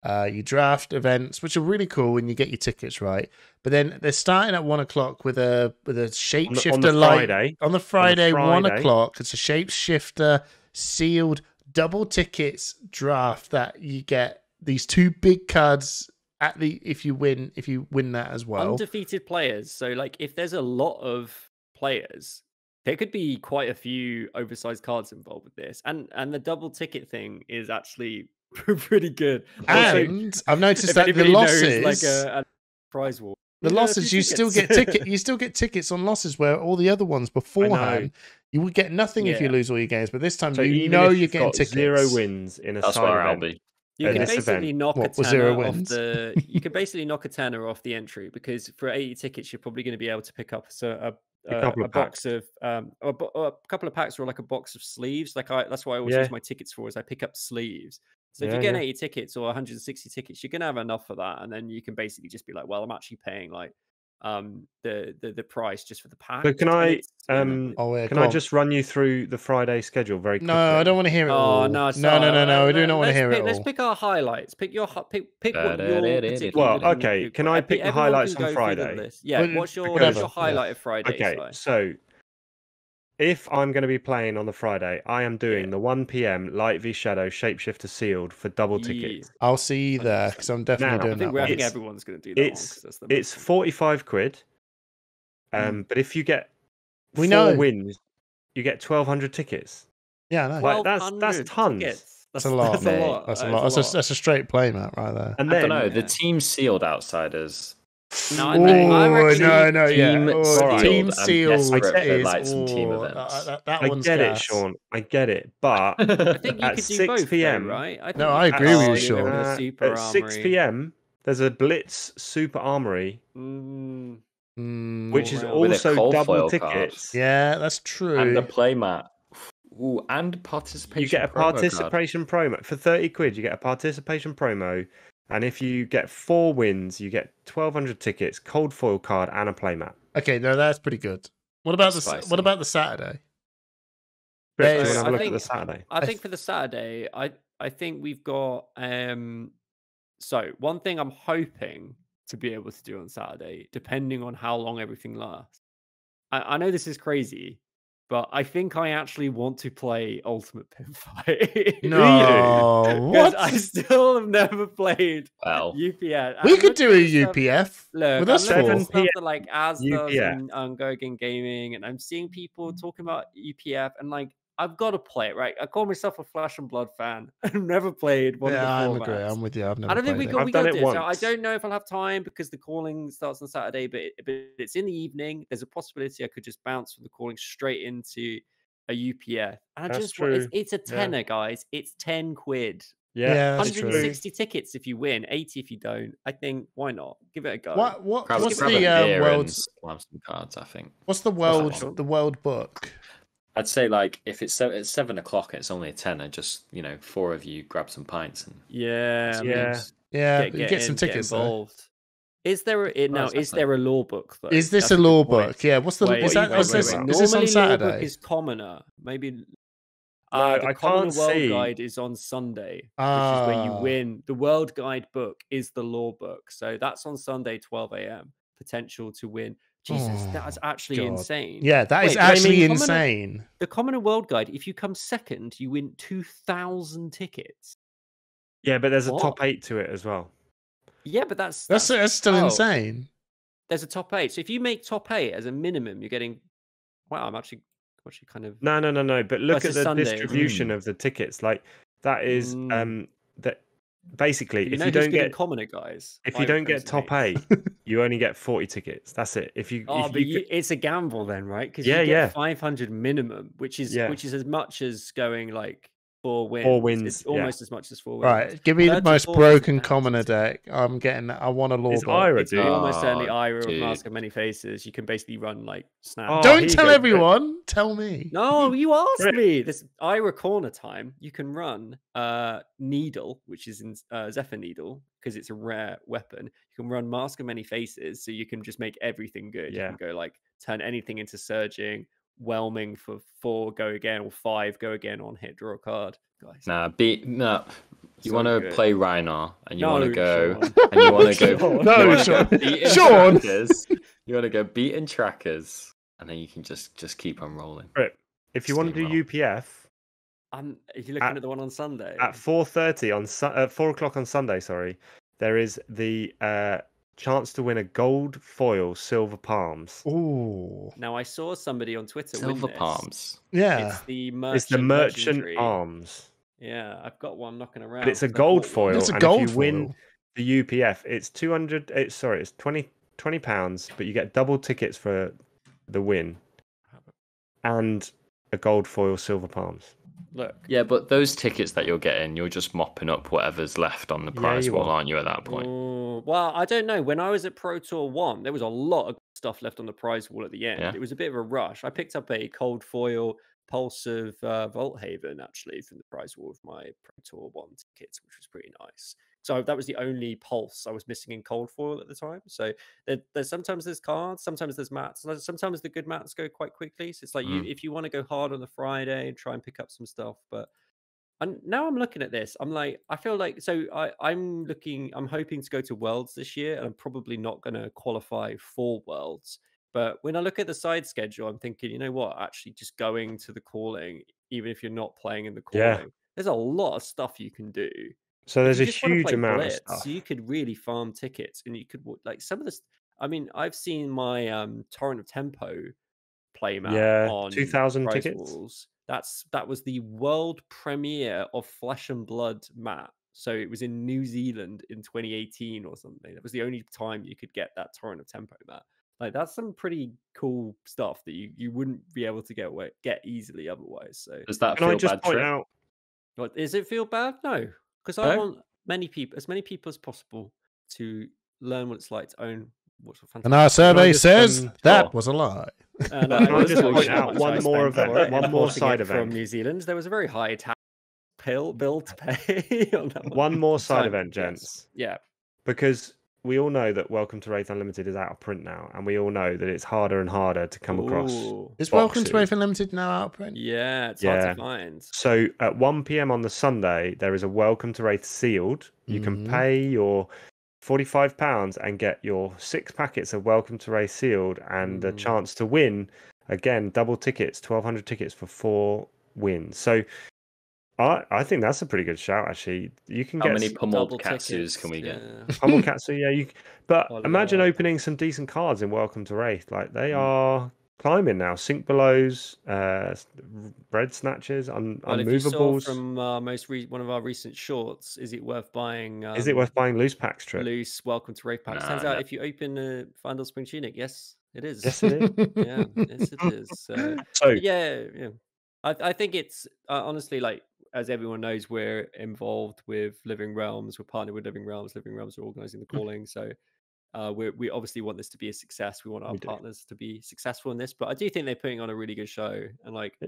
you draft events, which are really cool when you get your tickets right. But then they're starting at 1 o'clock with a shapeshifter on the light Friday. on the Friday, 1 Friday. o'clock. It's a shapeshifter sealed double tickets draft that you get these 2 big cards at the if you win that as well. Undefeated players. So, like, if there's a lot of players, there could be quite a few oversized cards involved with this. And the double ticket thing is actually pretty good. Also, And I've noticed if that the anybody knows, losses, like a prize war. the Yeah, a losses, few you still tickets. get ticket. You still get tickets on losses where all the other ones beforehand you would get nothing if you Yeah. lose all your games. But this time So you even know if you're you've getting got tickets. 0 wins in a That's side where I'll event. be. You at can this basically event. knock What, a with 0 tenner off wins? the. You can basically knock a tenner off the entry because for 80 tickets, you're probably going to be able to pick up A couple a of box of a couple of packs or like a box of sleeves. That's why I always Yeah. use my tickets for is I pick up sleeves. So if Yeah, you get yeah. 80 tickets or 160 tickets, you're gonna have enough for that, and then you can basically just be like, well, I'm actually paying like the price just for the pack. So can I Oh, yeah, can go I on. just run you through the Friday schedule very quickly? No, I don't want to hear it all. Oh no! no, sorry. I do not want to hear it Let's all. pick our highlights. Pick your pick what your particularly Well, good okay, in- can I pick the everyone highlights can on go through the Friday? list. Yeah, Well, what's your whatever, highlight of Friday? Okay, Si? so if I'm going to be playing on the Friday, I am doing the 1 p.m. Light v Shadow Shapeshifter Sealed for double tickets. I'll see you there because I'm definitely Now, doing I think, that I think one. everyone's going to do that one. 'Cause that's the It's most fun. 45 quid. But if you get We 4 know. wins, you get 1,200 tickets. Yeah, I know. Like, that's 1,200 tons. tickets. That's a lot. That's a mate. lot. That's a That lot. is That's a straight play, Matt, right there. And I then don't know. The yeah. team sealed outsiders. No, Oh, I'm actually, no, yeah. Team Oh, sealed. team I'm sealed desperate for, is like, some team events. That I one's get gas. it, Sean. I get it. But I think you at could do 6 both, p.m. though, right? I think No, you I could agree with do you, it Sean. with a super at 6 armory. p.m., there's a Blitz Super Armory, Mm, which is All round. With a also cold double foil card. tickets. Yeah, that's true. And the playmat. Ooh, and participation. You get a promo card. participation promo for 30 quid. You get a participation promo, And if you get 4 wins, you get 1,200 tickets, cold foil card, and a playmat. Okay, no, that's pretty good. What about Spicy. what about the Saturday? Chris, Yeah, do you want to have a I look at think- the Saturday? I think for the Saturday, I think we've got so one thing I'm hoping to be able to do on Saturday, depending on how long everything lasts. I know this is crazy, but I think I actually want to play Ultimate Pin Fight. No, Because what? I still have never played Well, UPF. We I'm could do looking a at stuff- UPF Look, with I'm us looking four. at stuff that like Az does UPF. on Go Again Gaming, and I'm seeing people talking about UPF, and like I've got to play it, right? I call myself a Flash and Blood fan. I've never played one Yeah, of I'm the agree. formats. I'm with you. I've never I don't think played we it. I've we done got it to do it. So I once. don't know if I'll have time because the calling starts on Saturday, but it's in the evening. There's a possibility I could just bounce from the calling straight into a UPF. And I That's just want true. it's a Yeah. tenner, guys. It's 10 quid. Yeah, that's it's true. 160 tickets if you win, 80 if you don't. I think why not? Give it a go. What's grab the a beer and world's slam some cards, I think. what's the What's that world one? the world book? I'd say like if it's 7 o'clock and it's only a tenner, just 4 of you grab some pints and Yeah, I mean, Yeah. Yeah, you get some in, tickets though. involved. Is there now? Is exactly. there a law book though? Is this That's a law good point. book? Yeah. What's the Wait, is that wait, is wait, this, wait. is this on Normally law book Saturday? is commoner. Maybe No, the I Commoner can't World see. Guide is on Sunday, which is where you Ah. win. The World Guide book is the law book, so that's on Sunday, 12 a.m. Potential to win. Jesus, that's Oh, actually God. insane. Yeah, that is Wait, but I actually mean, insane. The Commoner World Guide, if you come second, you win 2,000 tickets. Yeah, but there's a What? top 8 to it as well. Yeah, but that's Still oh, insane. There's a top 8. So if you make top 8 as a minimum, you're getting. Wow, I'm actually kind of. No. But look at Versus the Sunday. distribution of the tickets. Like that is that basically You if know you who's don't good in get Commoner, guys. if you don't get top 8, you only get 40 tickets. That's it. If you Oh, if but you it's a gamble then, right? Because Yeah, you get yeah. 500 minimum, which is Yeah. as much as going like 4 wins. 4 wins, It's yeah. almost as much as 4 wins. Right, give me the 30 most forces broken pounds. commoner deck. I want a law It's book. Ira, It's dude. almost certainly Oh, Ira with dude. Mask of Many Faces. You can basically run like snap. Oh, Don't here you tell go, Chris. everyone. Tell me. No, you asked Rip. me. This Ira corner time. You can run Needle, which is in Zephyr Needle, because it's a rare weapon. You can run Mask of Many Faces, so you can just make everything good. Yeah. You can go like turn anything into surging, whelming for 4, go again, or 5, go again on hit, draw a card. Guys. nah, you So want to good. play Rhinar and you want to No, go Sean. and you want to go Sean. No, you wanna Sean. go beating Sean. trackers, you want to go beating trackers and then you can just keep on rolling. If you want to do Steamroll. UPF Are you looking at the one on Sunday? at 4:30 on 4 o'clock on Sunday, sorry, there is the chance to win a gold foil silver palms. Ooh. Now I saw somebody on Twitter win Silver this. palms. Yeah. It's the merchant. It's the merchant legendary. arms, Yeah, I've got one knocking around. but it's a 'cause I gold bought one. foil. It's a and gold if you win foil. the UPF, it's 200. It's 20 pounds, but you get double tickets for the win and a gold foil silver palms. Look, Yeah, but those tickets that you're getting, you're just mopping up whatever's left on the Yeah, prize you wall, are. aren't you, at that point? well, I don't know. When I was at Pro Tour 1, there was a lot of stuff left on the prize wall at the end. Yeah. It was a bit of a rush. I picked up a cold foil Pulse of Volthaven, actually, from the prize wall of my Pro Tour 1 tickets, which was pretty nice. So that was the only Pulse I was missing in cold foil at the time. So there's sometimes there's cards, sometimes there's mats. Sometimes the good mats go quite quickly. So it's like if you want to go hard on the Friday and try and pick up some stuff, but and now I'm looking at this. I'm like, I feel like I'm hoping to go to Worlds this year, and I'm probably not going to qualify for Worlds. But when I look at the side schedule, I'm thinking, you know what? Actually, just going to the calling, even if you're not playing in the calling, Yeah. there's a lot of stuff you can do. So If there's you a just wanna huge play amount of Blitz, stuff. you could really farm tickets, and you could like some of this. I mean, I've seen my Torrent of Tempo playmat Yeah, on 2,000 prize tickets. walls. That was the world premiere of Flesh and Blood mat. So it was in New Zealand in 2018 or something. That was the only time you could get that Torrent of Tempo mat. Like that's some pretty cool stuff that you wouldn't be able to get easily otherwise. So Does that Can I feel just bad point trip? out? what, does it feel bad? No, because I No? want as many people as possible to learn what it's like to own what's a fantastic. And our survey just, says that sure. was a lie. And Can I won't just tell you point how out much one I more spent event, for it one more importing side it from event? New Zealand. There was a very high tax bill to pay on that one. One more side Simon, event, yes. gents, Yeah. because we all know that Welcome to Wraith Unlimited is out of print now, and we all know that it's harder and harder to come across. Ooh. Is Welcome to boxes. Wraith Unlimited now out of print? Yeah, it's hard to find. So at 1 p.m. on the Sunday, there is a Welcome to Wraith sealed. You can pay your £45 and get your 6 packets of Welcome to Wraith sealed and the chance to win, again, double tickets, 1,200 tickets for 4 wins. So I think that's a pretty good shout, actually. You can How get many pummeled double katsus tickets, can we get? pummel katsu, yeah. But Oh, imagine Lord. opening some decent cards in Welcome to Wraith. Like they are climbing now. Sink belows, bread snatchers, Well, if you saw unmovables. from one of our recent shorts, is it worth buying? Is it worth buying loose packs, Trip? Loose Welcome to Wraith packs? Nah, Turns out no. if you open a Fandle Spring Tunic, yes, it is. Yes, it is. Yeah, yes, it is. So yeah. I think it's honestly, like, as everyone knows, we're involved with Living Realms. We're partnered with Living Realms. Living Realms are organizing the calling. So we obviously want this to be a success. We want our partners to be successful in this. But I do think they're putting on a really good show. And like,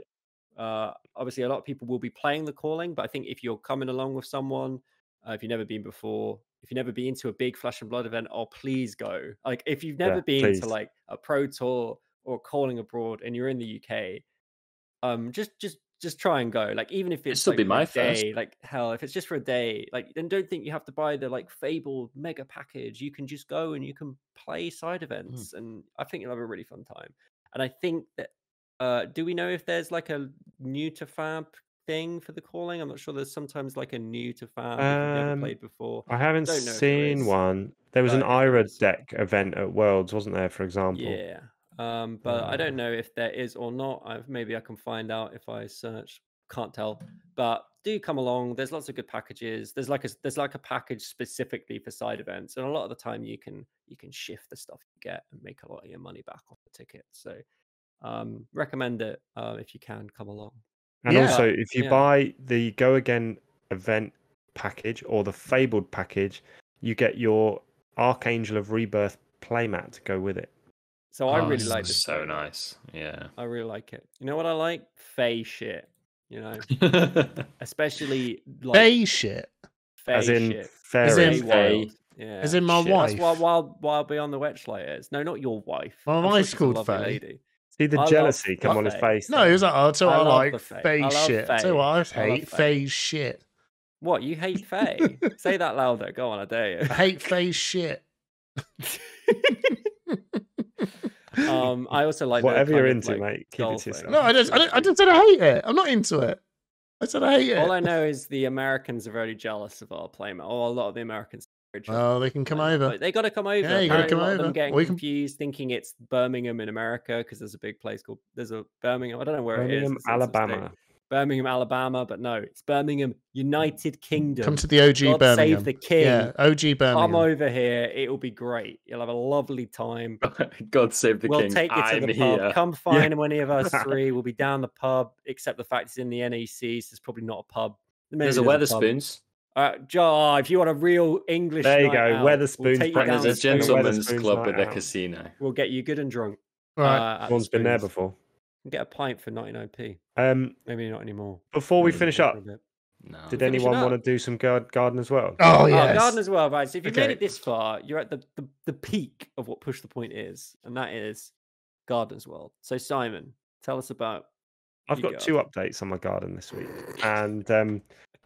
obviously, a lot of people will be playing the calling. But I think if you're coming along with someone, if you've never been before, if you've never been to a big Flesh and Blood event, please go. Like, if you've never been to like a pro tour or calling abroad and you're in the UK, just try and go. Like, even if it's This'll like be for my a day, first. like hell, if it's just for a day, like, then don't think you have to buy the like fabled mega package. You can just go and you can play side events, and I think you'll have a really fun time. And I think that do we know if there's like a new to fab thing for the calling? I'm not sure. There's sometimes like a new to fab if you've never played before. I haven't Don't know if there seen is. one. There was an But if there Ira is- deck event at Worlds, wasn't there, for example? Yeah. But I don't know if there is or not. Maybe I can find out if I search. Can't tell. But do come along. There's lots of good packages. There's like a package specifically for side events, and a lot of the time you can shift the stuff you get and make a lot of your money back off the ticket. So recommend it if you can come along. And also, if you buy the Go Again event package or the Fabled package, you get your Archangel of Rebirth playmat to go with it. So I really like this. So nice. Yeah. I really like it. You know what I like? Fae shit. You know, especially like Fae shit. Fae As in shit. fairies. As in World. Yeah. As in my Shit. wife. That's why Wild Beyond the Wetchlight is. No, not your wife. My I'm sure wife's she's a called lovely Fae. lady. See the I love jealousy come on his Fae. face. No, he was like, oh, so I I love like the Fae. Fae I love shit. Fae. So I I love hate Fae. Fae shit. What, you hate Fae? Say that louder. Go on, I dare you. I hate Fae shit. I also like Whatever you're into, like, mate, keep it to yourself. No, I just said I hate it. I'm not into it. I said I hate it. All I know is the Americans are very jealous of our playmat. Oh, a lot of the Americans. Well, they can come over. But they got to come over. Yeah, you got to Apparently come a lot of over. them getting We can- confused, thinking it's Birmingham in America because there's a big place called Birmingham. I don't know where it is. Birmingham, It's in some Alabama. state. Birmingham, Alabama, but no, it's Birmingham, United Kingdom. Come to the OG God Birmingham. save the king. Yeah, OG Birmingham. Come over here. It'll be great. You'll have a lovely time. God save the We'll king. take you to I'm the here. pub. Come find any of us three. We'll be down the pub, except the fact it's in the NEC, so there's probably not a pub. Maybe There's a pub. Weatherspoons. If you want a real English There you night go, out, Weatherspoons we'll take you practice. down There's the a Weatherspoons gentleman's night club with a out. casino. We'll get you good and drunk. Right. at Everyone's been there Spoons. before. Get a pint for 99p. Maybe not anymore. Before we Maybe finish for up, a bit. No. did Finishing anyone up. want to do some garden as well? Oh, Oh, yes. garden as well, right? So if you made Okay. it this far, you're at the peak of what Push the Point is, and that is Garden's World. So Simon, tell us about. I've your got 2 garden. updates on my garden this week. And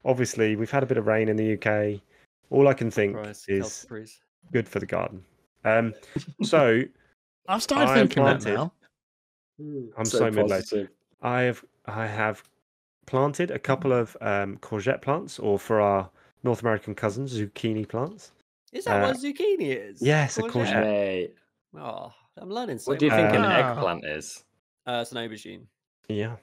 obviously, we've had a bit of rain in the UK. All I can think Surprise, is surprise. good for the garden. So I've started I thinking that planted- now. I'm so mid-load. positive. I have planted a couple of courgette plants, or for our North American cousins, zucchini plants. Is that what zucchini is? yes, a courgette. Mate, Oh, I'm learning so what do you think much. an Ah. eggplant is? It's an aubergine. Yeah.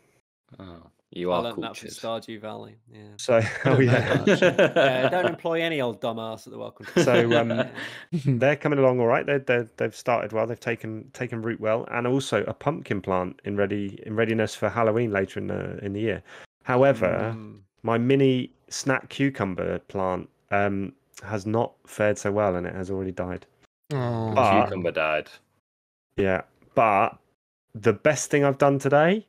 Oh, you I are learned that from cultured. Stardew Valley. Yeah. So don't know Yeah, don't employ any old dumbass at the welcome. So, Yeah. they're coming along all right. They've started well. They've taken root well, and also a pumpkin plant in readiness for Halloween later in the year. However, my mini snack cucumber plant has not fared so well, and it has already died. Oh. But- Cucumber died. Yeah, but the best thing I've done today,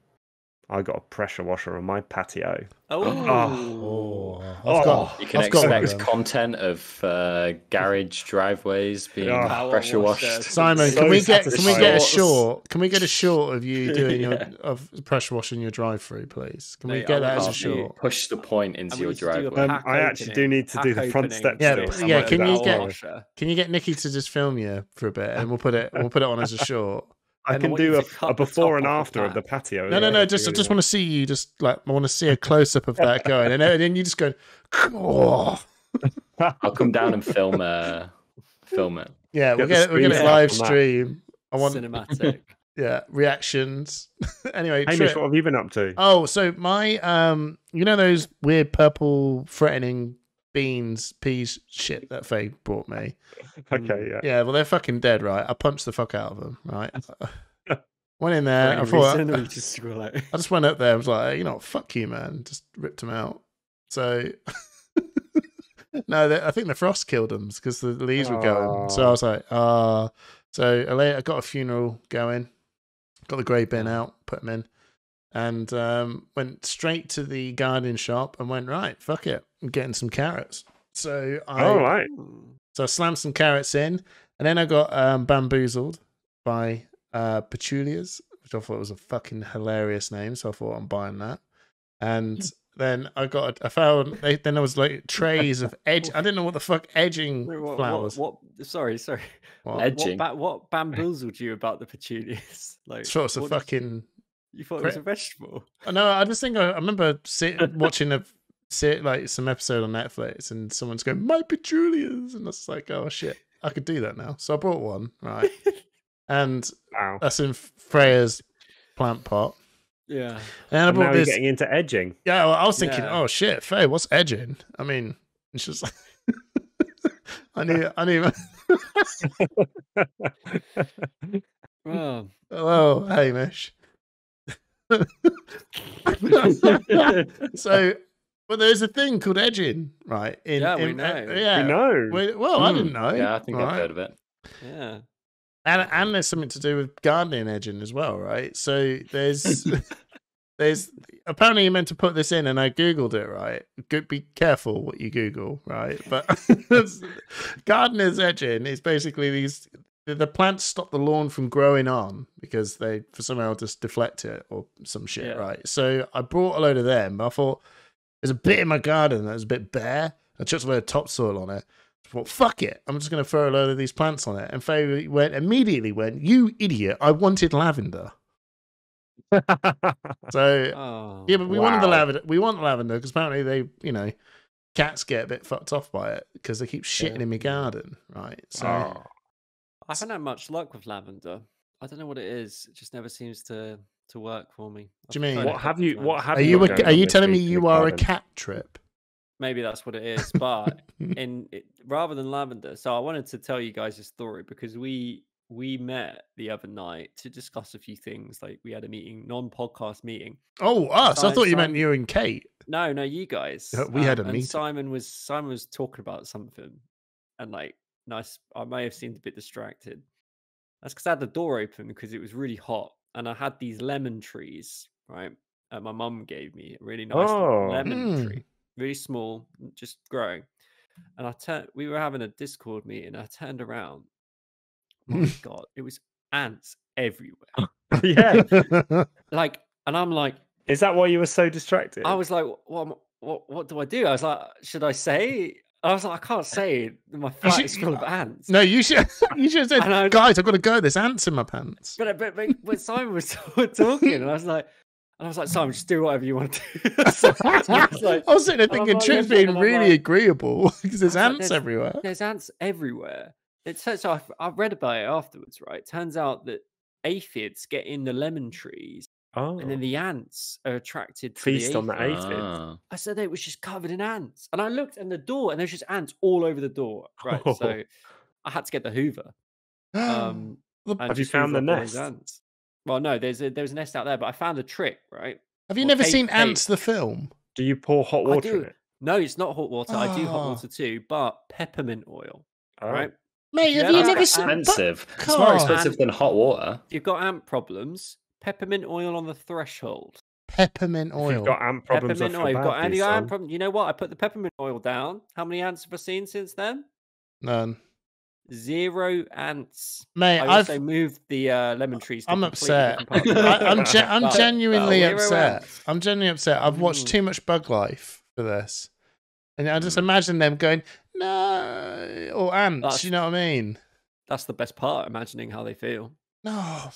I got a pressure washer on my patio. I've You can I've got one of expect them. content of garage driveways being Oh. pressure washed. Simon, So can we get a satisfying. short? Can we get a short of you doing Yeah. of pressure washing your drive-through, please? Can we Mate, get I that as a want you- short? Push the point into And your we used to do a driveway. pack I actually do opening- need to do pack the front opening steps Yeah, still. but- yeah, can you power get- washer. Can you get Nikki to just film you for a bit, and we'll put it on as a short? I And can want you do to cut a the before top and off the after of the pack. patio. No, I just want to see you. Just like I want to see a close up of that going, and then you just go, oh. I'll come down and film it. Yeah, we'll Get the get it screen live cap on that. stream. I want Cinematic. yeah reactions. Anyway, Hamish, Trip. what have you been up to? Oh, so my you know those weird purple threatening peas shit that Faye brought me. Okay, yeah. Yeah, well they're fucking dead, right? I punched the fuck out of them, right? Went in there. I For thought any reason, or you just scroll out? I just went up there. I was like, you know, what, fuck you, man. Just ripped them out. So no, I think the frost killed them because the leaves were going. So I was like, So I got a funeral going. Got the grey bin out, put them in, and went straight to the gardening shop and went, right, fuck it, I'm getting some carrots. So Right. So I slammed some carrots in, and then I got bamboozled by petunias, which I thought was a fucking hilarious name. So I thought I'm buying that. And then then there was like trays of edge. I didn't know what the fuck edging flowers. What? Sorry. What? Edging. What bamboozled you about the petunias? Like, So it's a what did fucking. you thought it was a vegetable? No, I just think I remember watching some episode on Netflix, and someone's going, "My petunias," and I was like, "Oh shit, I could do that now." So I bought one, right, and Wow. that's in Freya's plant pot. Yeah. And I And now bought you're this. getting into edging. Yeah, well, I was thinking, Yeah. oh shit, Faye, what's edging? I mean, it's just like I knew. Well, Hello, Hamish. So, but there's a thing called edging, right? Yeah, we in- know. yeah, You know. Well, I didn't know. Yeah, I think I've right? heard of it. yeah. And there's something to do with gardening edging as well, right? So there's apparently you're meant to put this in, and I googled it, right? Be careful what you Google, right? But gardener's edging is basically the plants stop the lawn from growing on because they for somehow just deflect it or some shit, Yeah. right? So I brought a load of them. I thought there's a bit in my garden that was a bit bare. I chucked a load of topsoil on it. I thought, fuck it, I'm just going to throw a load of these plants on it. And Faye immediately went, "You idiot! I wanted lavender." So Oh. yeah, but we wanted the Wow. lavender. We want lavender because apparently they, cats get a bit fucked off by it because they keep shitting in my garden, right? So Oh. I haven't had much luck with lavender. I don't know what it is. It just never seems to work for me. Do you mean- tried it a What have couple you? times. What have are you? you got going are on you this telling me week in you the are a garden? cat Trip? Maybe that's what it is. But rather than lavender, so I wanted to tell you guys a story because we met the other night to discuss a few things. Like we had a meeting, non-podcast meeting. Oh, us! I thought you meant Simon- you and Kate. No, you guys. We had a and meeting. Simon was talking about something, and like nice. I may have seemed a bit distracted. That's because I had the door open because it was really hot, and I had these lemon trees. Right, my mum gave me a really nice lemon Mm. tree, really small, just growing. And we were having a Discord meeting. I turned around. My God, it was ants everywhere. Yeah. Like, and I'm like, Is that why you were so distracted? I was like, what do I do? I was like, should I say? I was like, I can't say. My flat is full of ants. No, you should have said, And I- guys, I've got to go. There's ants in my pants. But Simon was talking, and I was like, Simon, just do whatever you want to do. So I was like, I was sitting there and I'm thinking, like, Trip's listen, being and I'm really like- agreeable because there's I was like, ants everywhere. there's ants everywhere. So I read about it afterwards, right? Turns out that aphids get in the lemon trees, oh. and then the ants are attracted to Feast the on the aphids. aphids. Ah. I said it was just covered in ants, and I looked in the door, and there's just ants all over the door. Right, so I had to get the Hoover. And Have you just found hoover the up all those nest? ants. Well, no, there's a nest out there, but I found a trick, right? Have you Well, never Kate- seen Kate- Ants the film? Do you pour hot I water do. in it? No, it's not hot water. I do hot Oh. water too, but peppermint oil, Oh. right? Mate, Yeah, have you that's never got seen? Expensive. It's God. more expensive than hot water. You've got ant problems. Peppermint oil on the threshold. Peppermint If oil. you've got ant problems, Peppermint I oil. feel You've bad got for you, any ant son. problem? You know what? I put the peppermint oil down. How many ants have I seen since then? None. 0 ants. Mate, I also moved the lemon trees to I'm completely upset. different parts of the I'm garden. But genuinely 0 upset. ants. I'm genuinely upset. I've watched Mm. too much Bug Life for this. And I just imagine them going, no, or ants, That's- you know what I mean? That's the best part, imagining how they feel. No.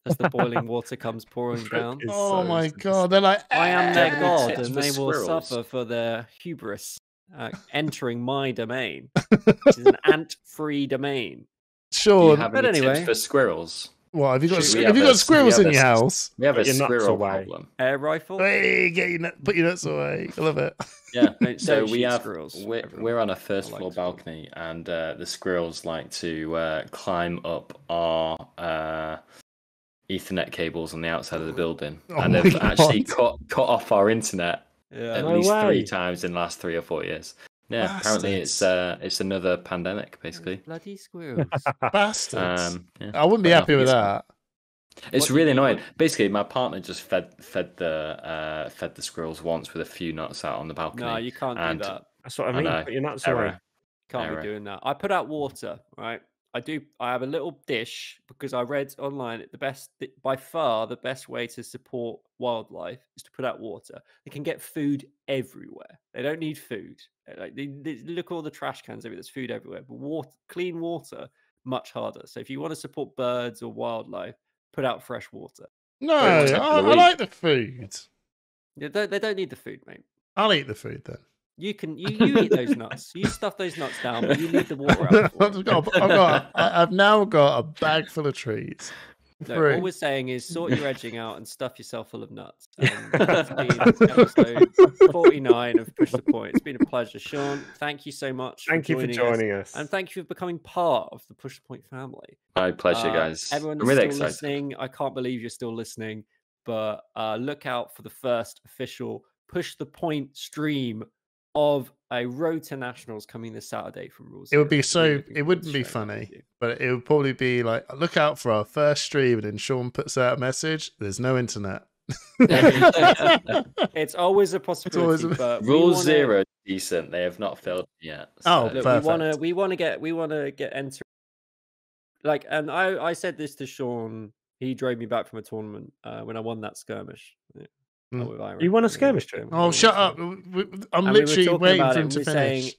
As the boiling water comes pouring Brooke down. is Oh so my sadistic. God. They're like, I am Do their you have any god, tips and for they will squirrels? suffer for their hubris entering my domain, which is an ant-free domain. Do you Sean, have But any anyway. tips for squirrels? what, have you got, Should we have you have got a- squirrels we in have your a- house? We have Put a your nuts squirrel away. problem. Air rifle. Hey, put your nuts away. I love it. Yeah, Don't so we shoot have squirrels, we're, everyone. we're on a first I like floor squirrels. balcony, and the squirrels like to climb up our Ethernet cables on the outside of the building, Oh and my they've actually God. cut off our internet Yeah. at No least way. 3 times in the last 3 or 4 years. Yeah, apparently Bastards. it's another pandemic basically. Bloody squirrels. Bastards. Yeah. I wouldn't be Well, happy with that. It's What really did you- annoying. Basically, my partner just fed the squirrels once with a few nuts out on the balcony. No, you can't and do that. That's what I I mean. know. Put your nuts Error. away. Can't Error. be doing that. I put out water, right? I have a little dish because I read online by far the best way to support wildlife is to put out water. They can get food everywhere. They don't need food. Like they look at all the trash cans everywhere. There's food everywhere. But clean water, much harder. So if you want to support birds or wildlife, put out fresh water. No, But it's I the week. like the food. They don't need the food, mate. I'll eat the food then. You eat those nuts. You stuff those nuts down, but you leave the water out. For it. I've now got a bag full of trees. No, Fruit. all we're saying is sort your edging out and stuff yourself full of nuts. That's been episode 49 of Push the Point. It's been a pleasure. Sean, thank you so much. Thank you for us. joining us. And thank you for becoming part of the Push the Point family. My pleasure, guys. Everyone I'm that's really still excited. listening, I can't believe you're still listening. But look out for the first official Push the Point stream of a Road to Nationals coming this Saturday from Rules. It would be Zero. Really so. looking It forward wouldn't to be sharing that with funny, you. but it would probably be like, look out for our first stream, and then Sean puts out a message. There's no internet. It's always a possibility, always a- but we Rule wanna- 0 is decent. They have not failed yet. Oh, so- Look, perfect. we want to get entered. Like, and I said this to Sean. He drove me back from a tournament when I won that skirmish. Yeah, Mm. with Ira. You won a We skirmish, Jim? Oh, shut up! I'm And we literally were talking waiting about for it, him and to we're saying finish.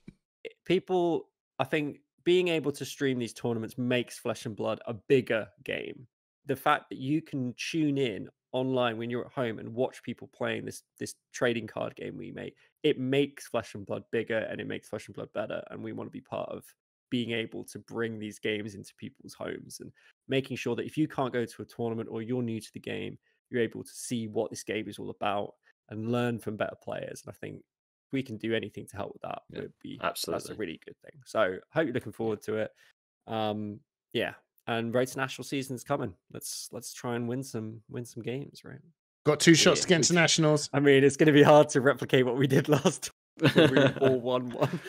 people, I think being able to stream these tournaments makes Flesh and Blood a bigger game. The fact that you can tune in online when you're at home and watch people playing this trading card game we make, it makes Flesh and Blood bigger and it makes Flesh and Blood better. And we want to be part of being able to bring these games into people's homes and making sure that if you can't go to a tournament or you're new to the game, you're able to see what this game is all about and learn from better players. And I think if we can do anything to help with that, Yeah, that's a absolutely. really good thing. So I hope you're looking forward to it. Yeah. And Road to National season's coming. Let's try and win some games, right? Got 2 shots Yeah, against we- nationals. I mean, it's going to be hard to replicate what we did last time. When we 4-1-1.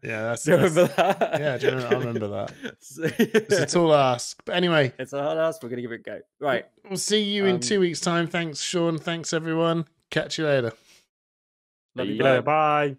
Yeah, that's Do you remember that? yeah, do you remember- I remember that. So- It's a tall ask. But anyway, It's a hard ask. We're going to give it a go. Right. we'll see you in 2 weeks' time. Thanks, Sean. Thanks, everyone. Catch you later. Love you. See you later. Bye.